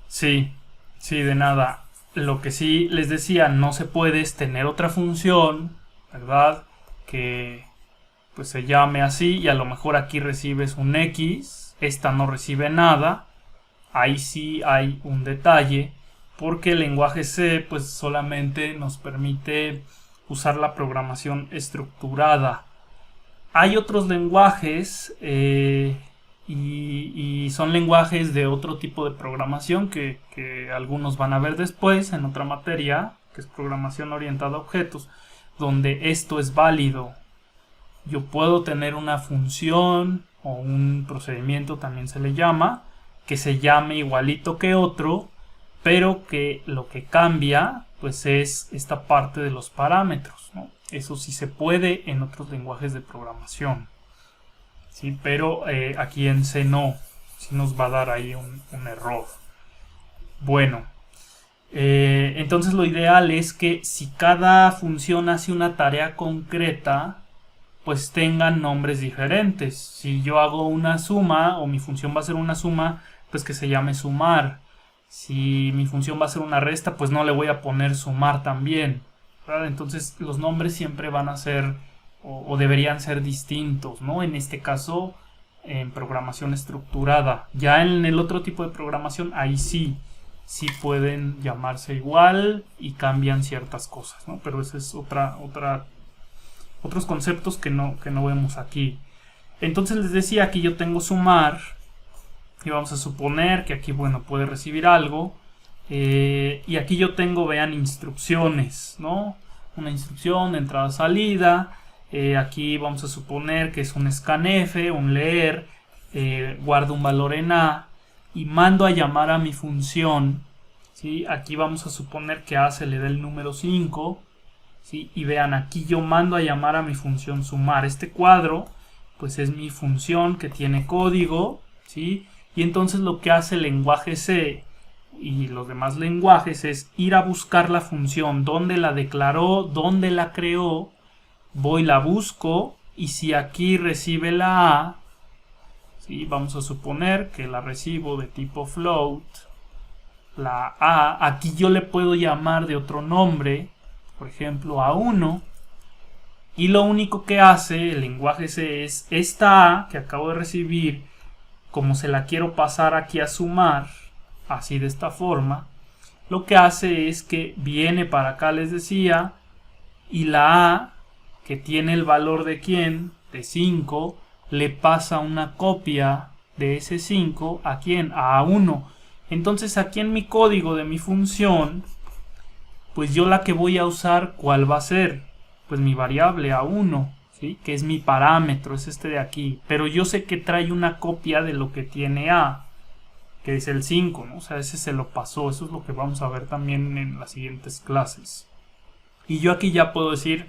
S1: Sí, sí, de nada. Lo que sí les decía, no se puede es tener otra función, ¿verdad? Que pues se llame así y a lo mejor aquí recibes un X, esta no recibe nada. Ahí sí hay un detalle, porque el lenguaje C pues solamente nos permite usar la programación estructurada. Hay otros lenguajes y son lenguajes de otro tipo de programación que algunos van a ver después en otra materia, que es programación orientada a objetos, donde esto es válido. Yo puedo tener una función o un procedimiento, también se le llama, que se llame igualito que otro, pero que lo que cambia pues es esta parte de los parámetros, ¿no? Eso sí se puede en otros lenguajes de programación, ¿sí? Pero aquí en C no, sí nos va a dar ahí un error. Bueno, entonces lo ideal es que si cada función hace una tarea concreta, pues tengan nombres diferentes. Si yo hago una suma o mi función va a ser una suma, pues que se llame sumar. Si mi función va a ser una resta, pues no le voy a poner sumar también, ¿verdad? Entonces los nombres siempre van a ser o deberían ser distintos, ¿no? En este caso, en programación estructurada. Ya en el otro tipo de programación, ahí sí pueden llamarse igual y cambian ciertas cosas, ¿no? Pero esa es otros conceptos que no vemos aquí. Entonces les decía, aquí yo tengo sumar y vamos a suponer que aquí, bueno, puede recibir algo, y aquí yo tengo, vean, instrucciones, ¿no? Una instrucción de entrada salida. Aquí vamos a suponer que es un scanf, un leer, guardo un valor en A y mando a llamar a mi función, ¿sí? Aquí vamos a suponer que A se le da el número 5, ¿sí? Y vean, aquí yo mando a llamar a mi función sumar. Este cuadro pues es mi función que tiene código, ¿sí? Y entonces lo que hace el lenguaje C y los demás lenguajes es ir a buscar la función, dónde la declaró, dónde la creó, voy, la busco y si aquí recibe la A, ¿sí? Vamos a suponer que la recibo de tipo float, la A, aquí yo le puedo llamar de otro nombre, por ejemplo A1, y lo único que hace el lenguaje C es esta A que acabo de recibir, como se la quiero pasar aquí a sumar, así de esta forma, lo que hace es que viene para acá, les decía, y la A, que tiene el valor de ¿quién? De 5, le pasa una copia de ese 5 ¿a quién? A 1. Entonces aquí en mi código de mi función, pues yo la que voy a usar, ¿cuál va a ser? Pues mi variable A1, ¿sí? Que es mi parámetro, es este de aquí. Pero yo sé que trae una copia de lo que tiene A, que es el 5, ¿no? O sea, ese se lo pasó. Eso es lo que vamos a ver también en las siguientes clases. Y yo aquí ya puedo decir,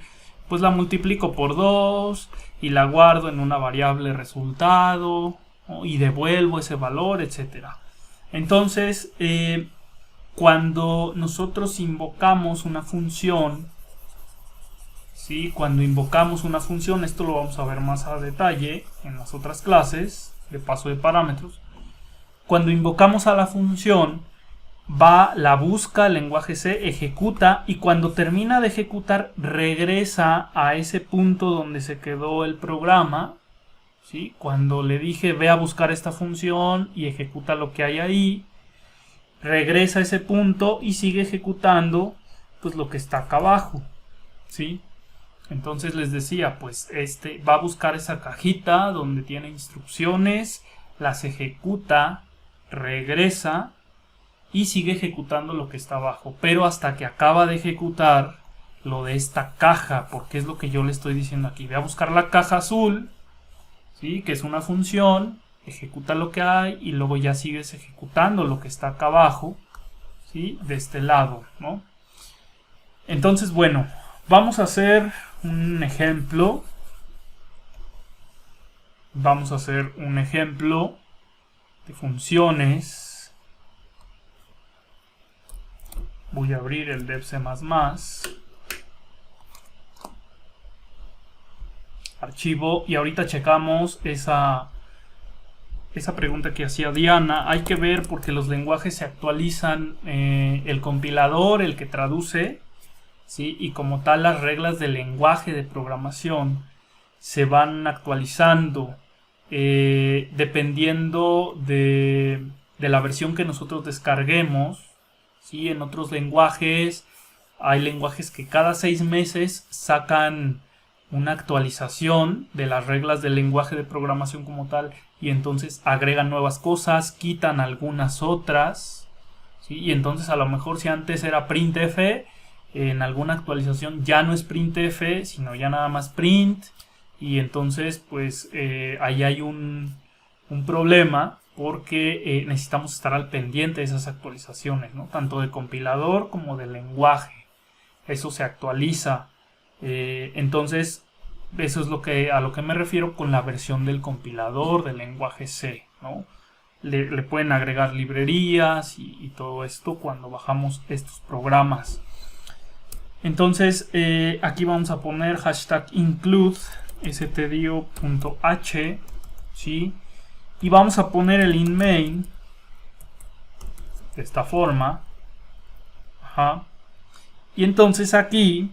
S1: pues la multiplico por 2 y la guardo en una variable resultado, ¿no? Y devuelvo ese valor, etcétera. Entonces, cuando nosotros invocamos una función, ¿sí? Cuando invocamos una función, esto lo vamos a ver más a detalle en las otras clases de paso de parámetros. Cuando invocamos a la función, va, la busca, el lenguaje C, ejecuta, y cuando termina de ejecutar regresa a ese punto donde se quedó el programa, ¿sí? Cuando le dije ve a buscar esta función y ejecuta lo que hay ahí, regresa a ese punto y sigue ejecutando pues lo que está acá abajo, ¿sí? Entonces les decía, pues va a buscar esa cajita donde tiene instrucciones, las ejecuta, regresa y sigue ejecutando lo que está abajo, pero hasta que acaba de ejecutar lo de esta caja, porque es lo que yo le estoy diciendo aquí. Ve a buscar la caja azul, ¿sí? Que es una función, ejecuta lo que hay y luego ya sigues ejecutando lo que está acá abajo, ¿sí? De este lado, ¿no? Entonces, bueno, vamos a hacer un ejemplo. Vamos a hacer un ejemplo de funciones. Voy a abrir el dev C++. Archivo. Y ahorita checamos esa pregunta que hacía Diana. Hay que ver porque los lenguajes se actualizan. El compilador, el que traduce, ¿sí? Y como tal las reglas del lenguaje de programación se van actualizando dependiendo de la versión que nosotros descarguemos, ¿sí? En otros lenguajes hay lenguajes que cada 6 meses sacan una actualización de las reglas del lenguaje de programación como tal, y entonces agregan nuevas cosas, quitan algunas otras, ¿sí? Y entonces a lo mejor si antes era printf, en alguna actualización ya no es printf, sino ya nada más print, y entonces pues ahí hay un problema porque necesitamos estar al pendiente de esas actualizaciones, ¿no? Tanto de compilador como de lenguaje. Eso se actualiza. Entonces, eso es a lo que me refiero con la versión del compilador del lenguaje C, ¿no? Le pueden agregar librerías y todo esto cuando bajamos estos programas. Entonces, aquí vamos a poner hashtag include stdio.h, ¿sí? Y vamos a poner el inMain de esta forma. Ajá. Y entonces aquí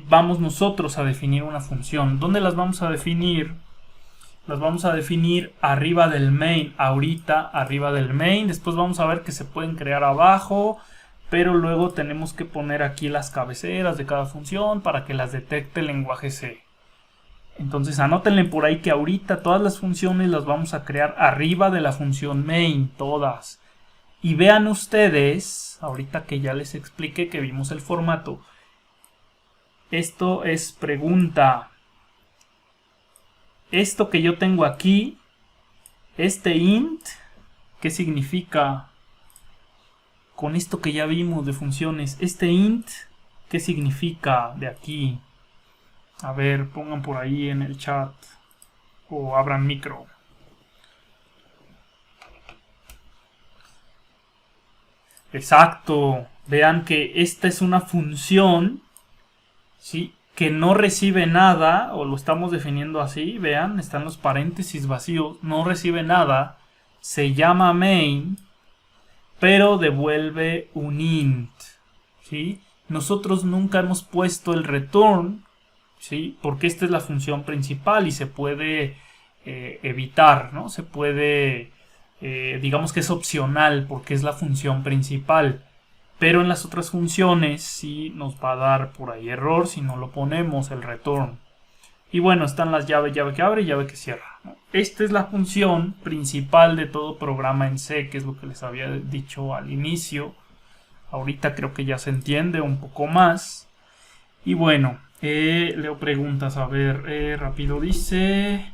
S1: vamos nosotros a definir una función. ¿Dónde las vamos a definir? Las vamos a definir arriba del main, ahorita arriba del main. Después vamos a ver que se pueden crear abajo, pero luego tenemos que poner aquí las cabeceras de cada función para que las detecte el lenguaje C. Entonces anótenle por ahí que ahorita todas las funciones las vamos a crear arriba de la función main, todas. Y vean ustedes, ahorita que ya les expliqué que vimos el formato, esto es pregunta. Esto que yo tengo aquí, este int, ¿qué significa? Con esto que ya vimos de funciones, este int, ¿qué significa de aquí? A ver, pongan por ahí en el chat o abran micro. Exacto. Vean que esta es una función, ¿sí? que no recibe nada, o lo estamos definiendo así, vean, están los paréntesis vacíos, no recibe nada, se llama main, pero devuelve un int, ¿sí? Nosotros nunca hemos puesto el return, ¿sí? Porque esta es la función principal y se puede evitar, ¿no? Se puede, digamos que es opcional porque es la función principal. Pero en las otras funciones sí nos va a dar por ahí error si no lo ponemos el return. Y bueno, están las llaves, llave que abre y llave que cierra, ¿no? Esta es la función principal de todo programa en C, que es lo que les había dicho al inicio. Ahorita creo que ya se entiende un poco más. Y bueno, leo preguntas, a ver, rápido dice...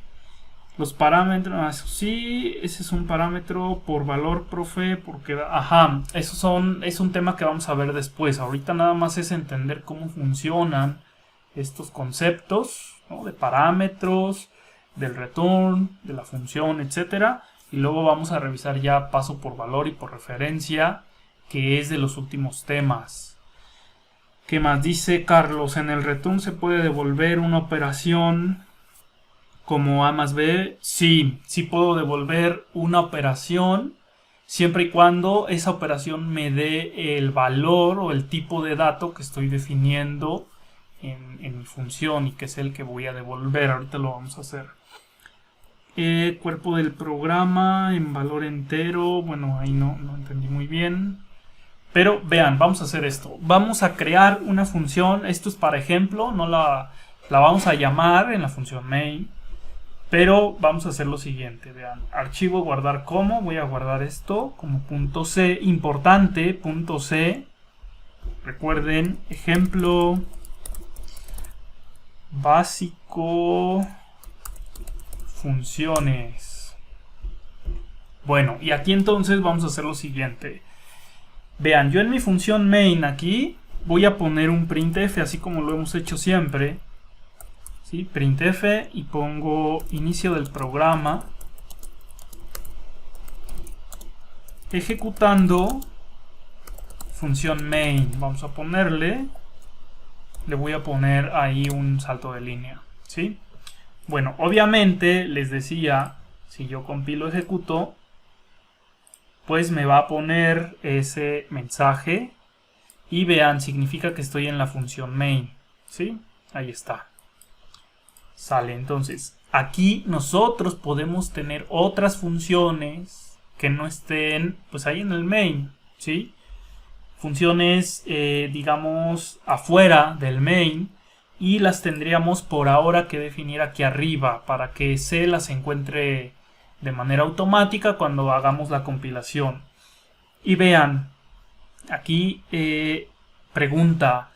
S1: Los parámetros, sí, ese es un parámetro por valor, profe, porque, ajá, es un tema que vamos a ver después. Ahorita nada más es entender cómo funcionan estos conceptos, ¿no? De parámetros, del return, de la función, etcétera. Y luego vamos a revisar ya paso por valor y por referencia, que es de los últimos temas. ¿Qué más dice Carlos? En el return se puede devolver una operación como A más B. Sí puedo devolver una operación siempre y cuando esa operación me dé el valor o el tipo de dato que estoy definiendo en mi función y que es el que voy a devolver. Ahorita lo vamos a hacer. Cuerpo del programa en valor entero. Bueno, ahí no entendí muy bien. Pero vean, vamos a hacer esto. Vamos a crear una función. Esto es para ejemplo. No la vamos a llamar en la función main. Pero vamos a hacer lo siguiente, vean, archivo guardar como, voy a guardar esto como .c, importante, .c, recuerden, ejemplo básico, funciones. Bueno, y aquí entonces vamos a hacer lo siguiente, vean, yo en mi función main aquí voy a poner un printf, así como lo hemos hecho siempre. ¿Sí? Printf y pongo inicio del programa ejecutando función main. Vamos a ponerle, le voy a poner ahí un salto de línea, ¿sí? Bueno, obviamente les decía, si yo compilo ejecuto, pues me va a poner ese mensaje y vean, significa que estoy en la función main, ¿sí? Ahí está. Sale, entonces, aquí nosotros podemos tener otras funciones que no estén, pues ahí en el main, ¿sí? Funciones, digamos, afuera del main y las tendríamos por ahora que definir aquí arriba para que C las encuentre de manera automática cuando hagamos la compilación. Y vean, aquí pregunta,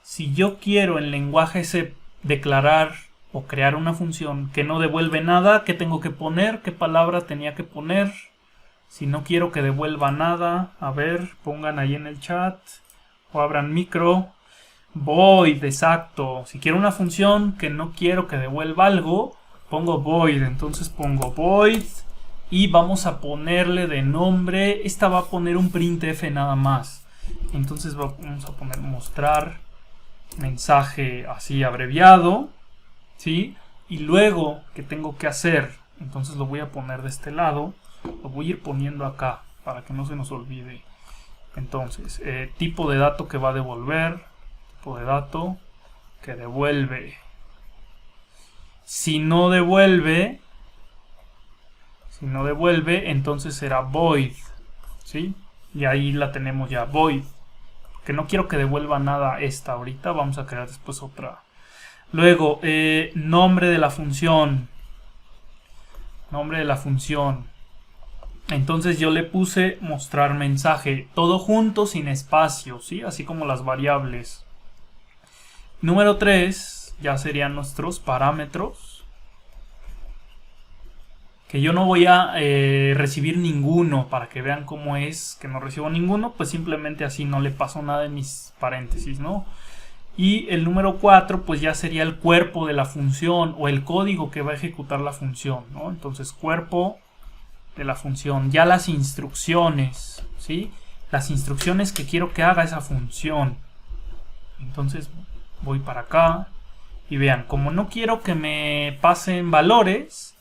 S1: si yo quiero en lenguaje C declarar o crear una función que no devuelve nada, ¿qué tengo que poner? ¿Qué palabra tenía que poner? Si no quiero que devuelva nada, a ver, pongan ahí en el chat o abran micro. Void, exacto. Si quiero una función que no quiero que devuelva algo, pongo void. Entonces pongo void y vamos a ponerle de nombre. Esta va a poner un printf nada más. Entonces vamos a poner mostrar mensaje así abreviado. ¿Sí? Y luego, ¿qué tengo que hacer? Entonces lo voy a poner de este lado. Lo voy a ir poniendo acá para que no se nos olvide. Entonces, tipo de dato que va a devolver. Tipo de dato que devuelve. Si no devuelve, entonces será void. ¿Sí? Y ahí la tenemos ya, void. Que no quiero que devuelva nada esta ahorita. Vamos a crear después otra. Luego, nombre de la función. Nombre de la función. Entonces yo le puse mostrar mensaje. Todo junto sin espacio, ¿sí? Así como las variables. Número 3, ya serían nuestros parámetros. Que yo no voy a recibir ninguno. Para que vean cómo es que no recibo ninguno. Pues simplemente así no le paso nada en mis paréntesis, ¿no? Y el número 4 pues ya sería el cuerpo de la función o el código que va a ejecutar la función, ¿no? Entonces cuerpo de la función, ya las instrucciones, ¿sí? Las instrucciones que quiero que haga esa función. Entonces voy para acá Y vean, como no quiero que me pasen valores,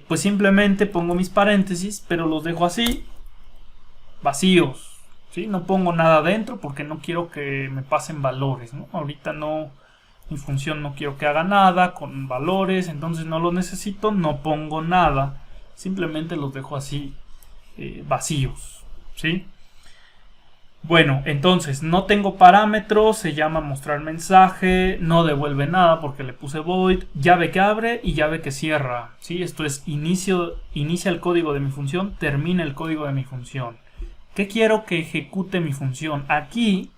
S1: pues simplemente pongo mis paréntesis, pero los dejo así, vacíos, ¿sí? No pongo nada dentro porque no quiero que me pasen valores, ¿no? Ahorita no, mi función no quiero que haga nada con valores, entonces no lo necesito, no pongo nada, simplemente los dejo así, vacíos, ¿sí? Bueno, entonces no tengo parámetros, se llama mostrar mensaje, no devuelve nada porque le puse void, llave que abre y llave que cierra, ¿sí? Esto es inicia el código de mi función, termina el código de mi función. ¿Qué quiero que ejecute mi función? Aquí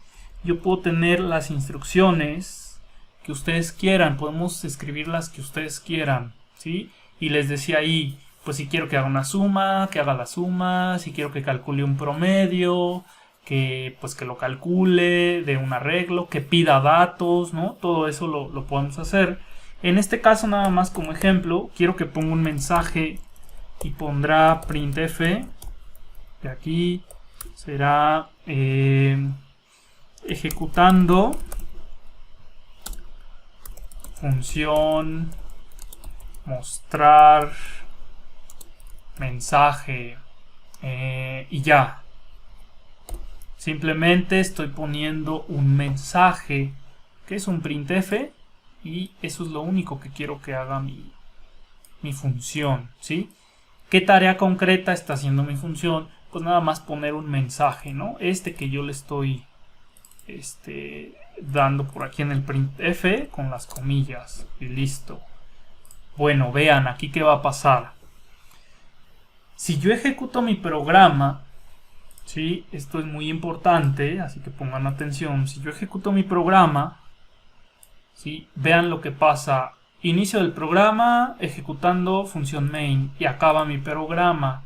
S1: yo puedo tener las instrucciones que ustedes quieran, podemos escribir las que ustedes quieran, ¿sí? Y les decía ahí, pues si quiero que haga una suma, que haga la suma, si quiero que calcule un promedio, que pues que lo calcule de un arreglo, que pida datos, ¿no? Todo eso lo podemos hacer. En este caso, nada más como ejemplo, quiero que ponga un mensaje y pondrá printf. De aquí será ejecutando función mostrar mensaje y ya. Simplemente estoy poniendo un mensaje que es un printf y eso es lo único que quiero que haga mi función, ¿sí? ¿Qué tarea concreta está haciendo mi función? Pues nada más poner un mensaje, ¿no? Este que yo le estoy dando por aquí en el printf con las comillas y listo. Bueno, vean aquí qué va a pasar. Si yo ejecuto mi programa, ¿sí? Esto es muy importante, así que pongan atención. Si yo ejecuto mi programa, ¿sí? Vean lo que pasa. Inicio del programa ejecutando función main y acaba mi programa,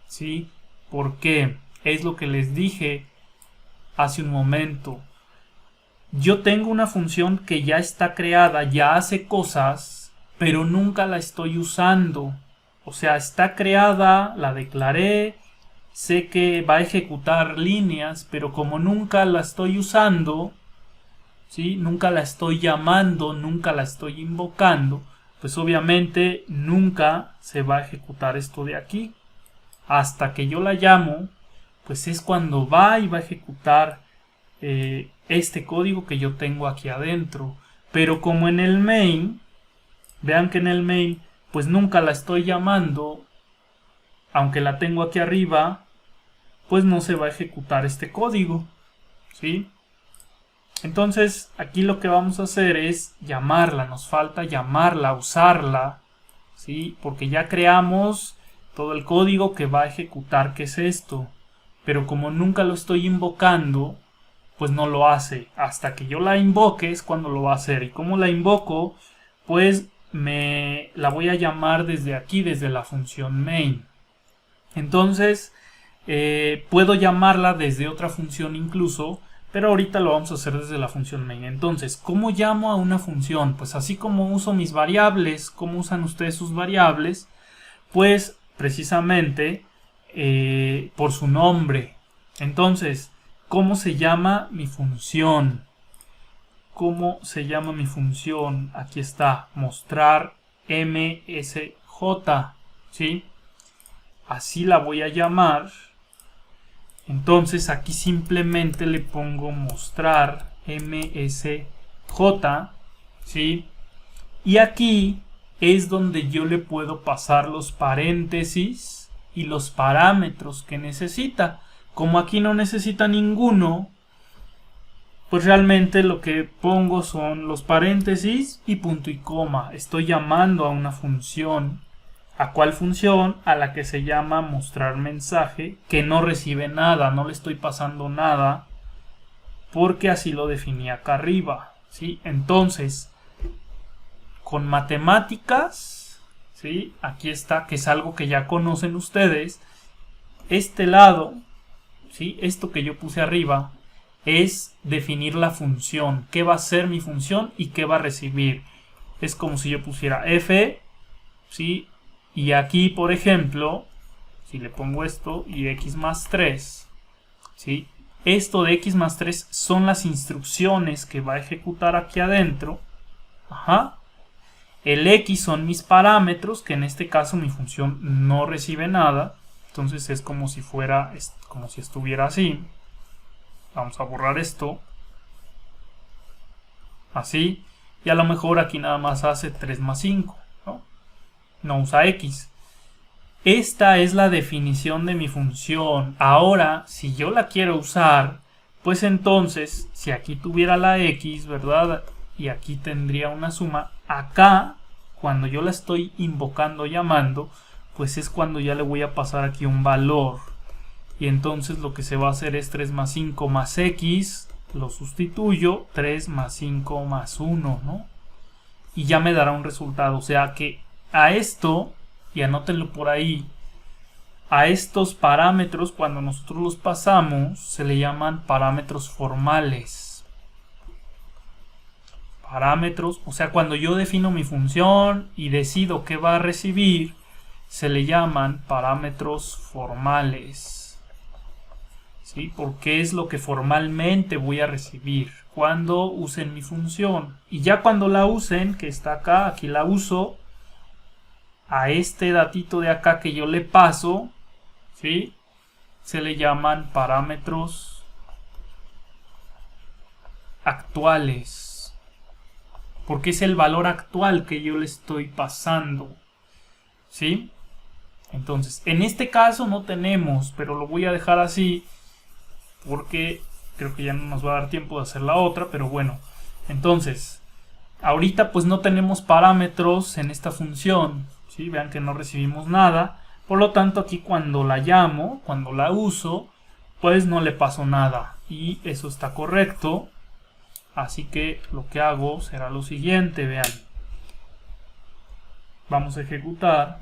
S1: ¿sí? ¿Por qué? Es lo que les dije hace un momento. Yo tengo una función que ya está creada, ya hace cosas, pero nunca la estoy usando. O sea, está creada, la declaré, sé que va a ejecutar líneas, pero como nunca la estoy usando, ¿sí? Nunca la estoy llamando, nunca la estoy invocando, pues obviamente nunca se va a ejecutar esto de aquí. Hasta que yo la llamo, pues es cuando va y va a ejecutar este código que yo tengo aquí adentro. Pero como en el main, vean que en el main, pues nunca la estoy llamando, aunque la tengo aquí arriba, pues no se va a ejecutar este código, ¿sí? Entonces aquí lo que vamos a hacer es llamarla, nos falta llamarla, usarla, ¿sí? Porque ya creamos todo el código que va a ejecutar, ¿qué es esto? Pero como nunca lo estoy invocando, pues no lo hace. Hasta que yo la invoque es cuando lo va a hacer. ¿Y cómo la invoco? Pues la voy a llamar desde aquí, desde la función main. Entonces puedo llamarla desde otra función incluso, pero ahorita lo vamos a hacer desde la función main. Entonces, ¿cómo llamo a una función? Pues así como uso mis variables, ¿cómo usan ustedes sus variables? Pues precisamente por su nombre. Entonces, ¿cómo se llama mi función? ¿Cómo se llama mi función? Aquí está, mostrar msj, ¿sí? Así la voy a llamar. Entonces aquí simplemente le pongo mostrar msj, ¿sí? Y aquí es donde yo le puedo pasar los paréntesis y los parámetros que necesita. Como aquí no necesita ninguno, pues realmente lo que pongo son los paréntesis y punto y coma. Estoy llamando a una función. ¿A cuál función? A la que se llama mostrar mensaje, que no recibe nada, no le estoy pasando nada, porque así lo definí acá arriba, ¿sí? Entonces, con matemáticas, ¿sí? Aquí está, que es algo que ya conocen ustedes. Este lado, ¿sí? Esto que yo puse arriba es definir la función, qué va a ser mi función y qué va a recibir. Es como si yo pusiera f, ¿sí? Y aquí, por ejemplo, si le pongo esto y x más 3, ¿sí? Esto de x más 3 son las instrucciones que va a ejecutar aquí adentro, Ajá. El X son mis parámetros, que en este caso mi función no recibe nada. Entonces es como si fuera, como si estuviera así. Vamos a borrar esto. Así. Y a lo mejor aquí nada más hace 3 más 5. No usa X. Esta es la definición de mi función. Ahora, si yo la quiero usar, pues entonces, si aquí tuviera la X, ¿verdad? Y aquí tendría una suma. Acá, cuando yo la estoy invocando, llamando, pues es cuando ya le voy a pasar aquí un valor. Y entonces lo que se va a hacer es 3 más 5 más X. Lo sustituyo, 3 más 5 más 1, ¿no? Y ya me dará un resultado. O sea que a esto, y anótenlo por ahí, a estos parámetros, cuando nosotros los pasamos, se le llaman parámetros formales. Parámetros, o sea, cuando yo defino mi función y decido qué va a recibir, se le llaman parámetros formales. ¿Sí? Porque es lo que formalmente voy a recibir cuando usen mi función. Y ya cuando la usen, que está acá, aquí la uso, a este datito de acá que yo le paso, ¿sí? Se le llaman parámetros actuales, porque es el valor actual que yo le estoy pasando, ¿sí? Entonces, en este caso no tenemos, pero lo voy a dejar así porque creo que ya no nos va a dar tiempo de hacer la otra, pero bueno. Entonces, ahorita pues no tenemos parámetros en esta función, ¿sí? Vean que no recibimos nada. Por lo tanto, aquí cuando la llamo, cuando la uso, pues no le paso nada. Y eso está correcto. Así que lo que hago será lo siguiente, vean. Vamos a ejecutar.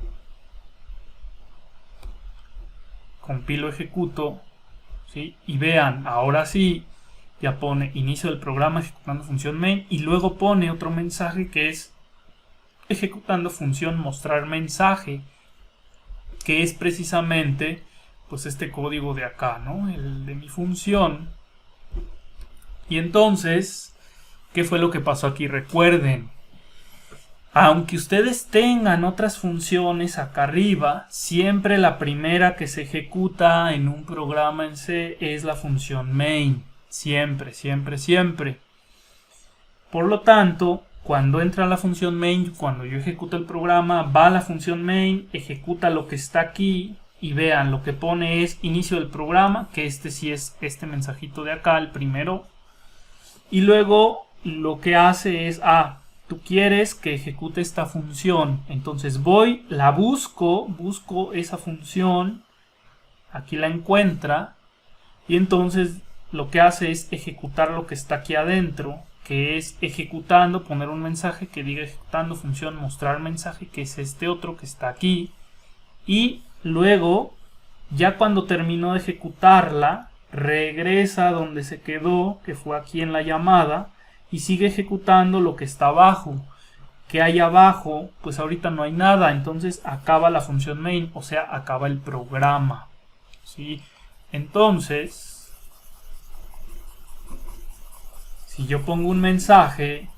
S1: Compilo, ejecuto. ¿Sí? Y vean, ahora sí, ya pone inicio del programa ejecutando función main. Y luego pone otro mensaje que es ejecutando función mostrar mensaje, que es precisamente pues este código de acá, ¿no? El de mi función. Y entonces, ¿qué fue lo que pasó aquí? Recuerden, aunque ustedes tengan otras funciones acá arriba, siempre la primera que se ejecuta en un programa en C es la función main. Siempre, siempre, siempre. Por lo tanto, cuando entra la función main, cuando yo ejecuto el programa, va a la función main, ejecuta lo que está aquí y vean, lo que pone es inicio del programa, que este sí es este mensajito de acá, el primero. Y luego lo que hace es, tú quieres que ejecute esta función, entonces voy, la busco esa función, aquí la encuentra y entonces lo que hace es ejecutar lo que está aquí adentro, que es ejecutando, poner un mensaje que diga ejecutando función mostrar mensaje, que es este otro que está aquí, y luego ya cuando terminó de ejecutarla regresa donde se quedó, que fue aquí en la llamada, y sigue ejecutando lo que está abajo. Que hay abajo, pues ahorita no hay nada, entonces acaba la función main, o sea, acaba el programa, ¿sí? Entonces, si yo pongo un mensaje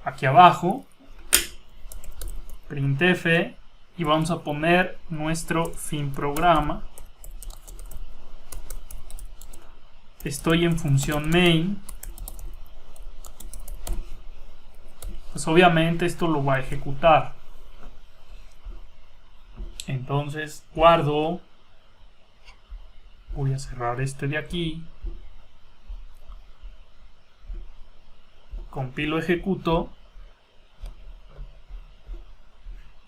S1: aquí abajo, printf, y vamos a poner nuestro fin programa, estoy en función main, pues obviamente esto lo va a ejecutar. Entonces guardo, voy a cerrar este de aquí, compilo, ejecuto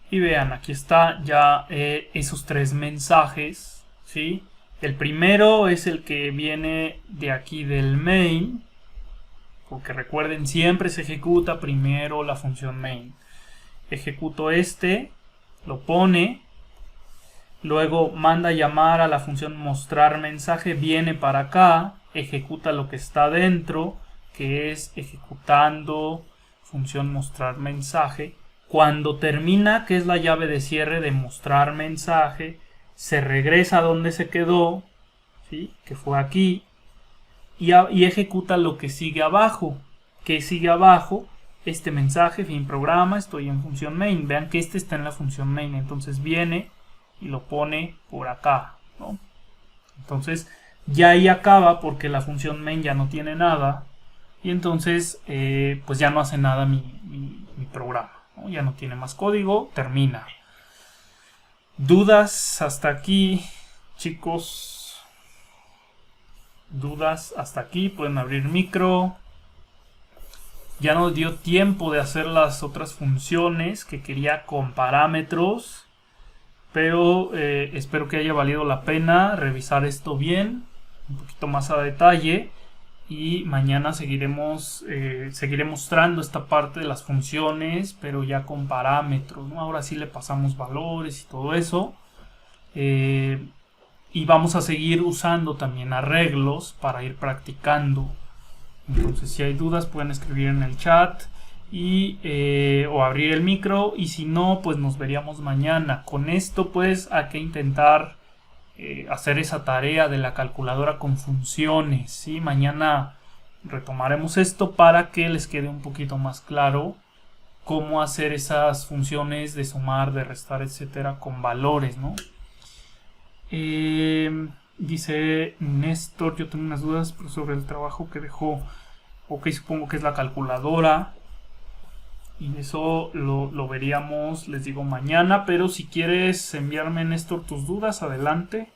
S1: y vean, aquí está ya esos tres mensajes, ¿sí? El primero es el que viene de aquí del main, porque recuerden, siempre se ejecuta primero la función main. Ejecuto este, lo pone, luego manda a llamar a la función mostrar mensaje, viene para acá, ejecuta lo que está dentro, que es ejecutando función mostrar mensaje. Cuando termina, que es la llave de cierre de mostrar mensaje, se regresa a donde se quedó, ¿sí? Que fue aquí, y ejecuta lo que sigue abajo, que sigue abajo este mensaje, fin programa, estoy en función main. Vean que este está en la función main, entonces viene y lo pone por acá, ¿no? Entonces ya ahí acaba porque la función main ya no tiene nada y entonces pues ya no hace nada mi programa, ¿no? Ya no tiene más código, termina. ¿Dudas hasta aquí, chicos? ¿Dudas hasta aquí? Pueden abrir micro. Ya nos dio tiempo de hacer las otras funciones que quería con parámetros, pero espero que haya valido la pena revisar esto bien, un poquito más a detalle, y mañana seguiré mostrando esta parte de las funciones, pero ya con parámetros, ¿no? Ahora sí le pasamos valores y todo eso, y vamos a seguir usando también arreglos para ir practicando. Entonces, si hay dudas, pueden escribir en el chat o abrir el micro. Y si no, pues nos veríamos mañana. Con esto, pues, hay que intentar hacer esa tarea de la calculadora con funciones, ¿sí? Mañana retomaremos esto para que les quede un poquito más claro cómo hacer esas funciones de sumar, de restar, etcétera, con valores, ¿no? Dice Néstor, yo tengo unas dudas sobre el trabajo que dejó. Ok, supongo que es la calculadora. Y eso lo veríamos, les digo, mañana. Pero si quieres enviarme, Néstor, tus dudas, adelante.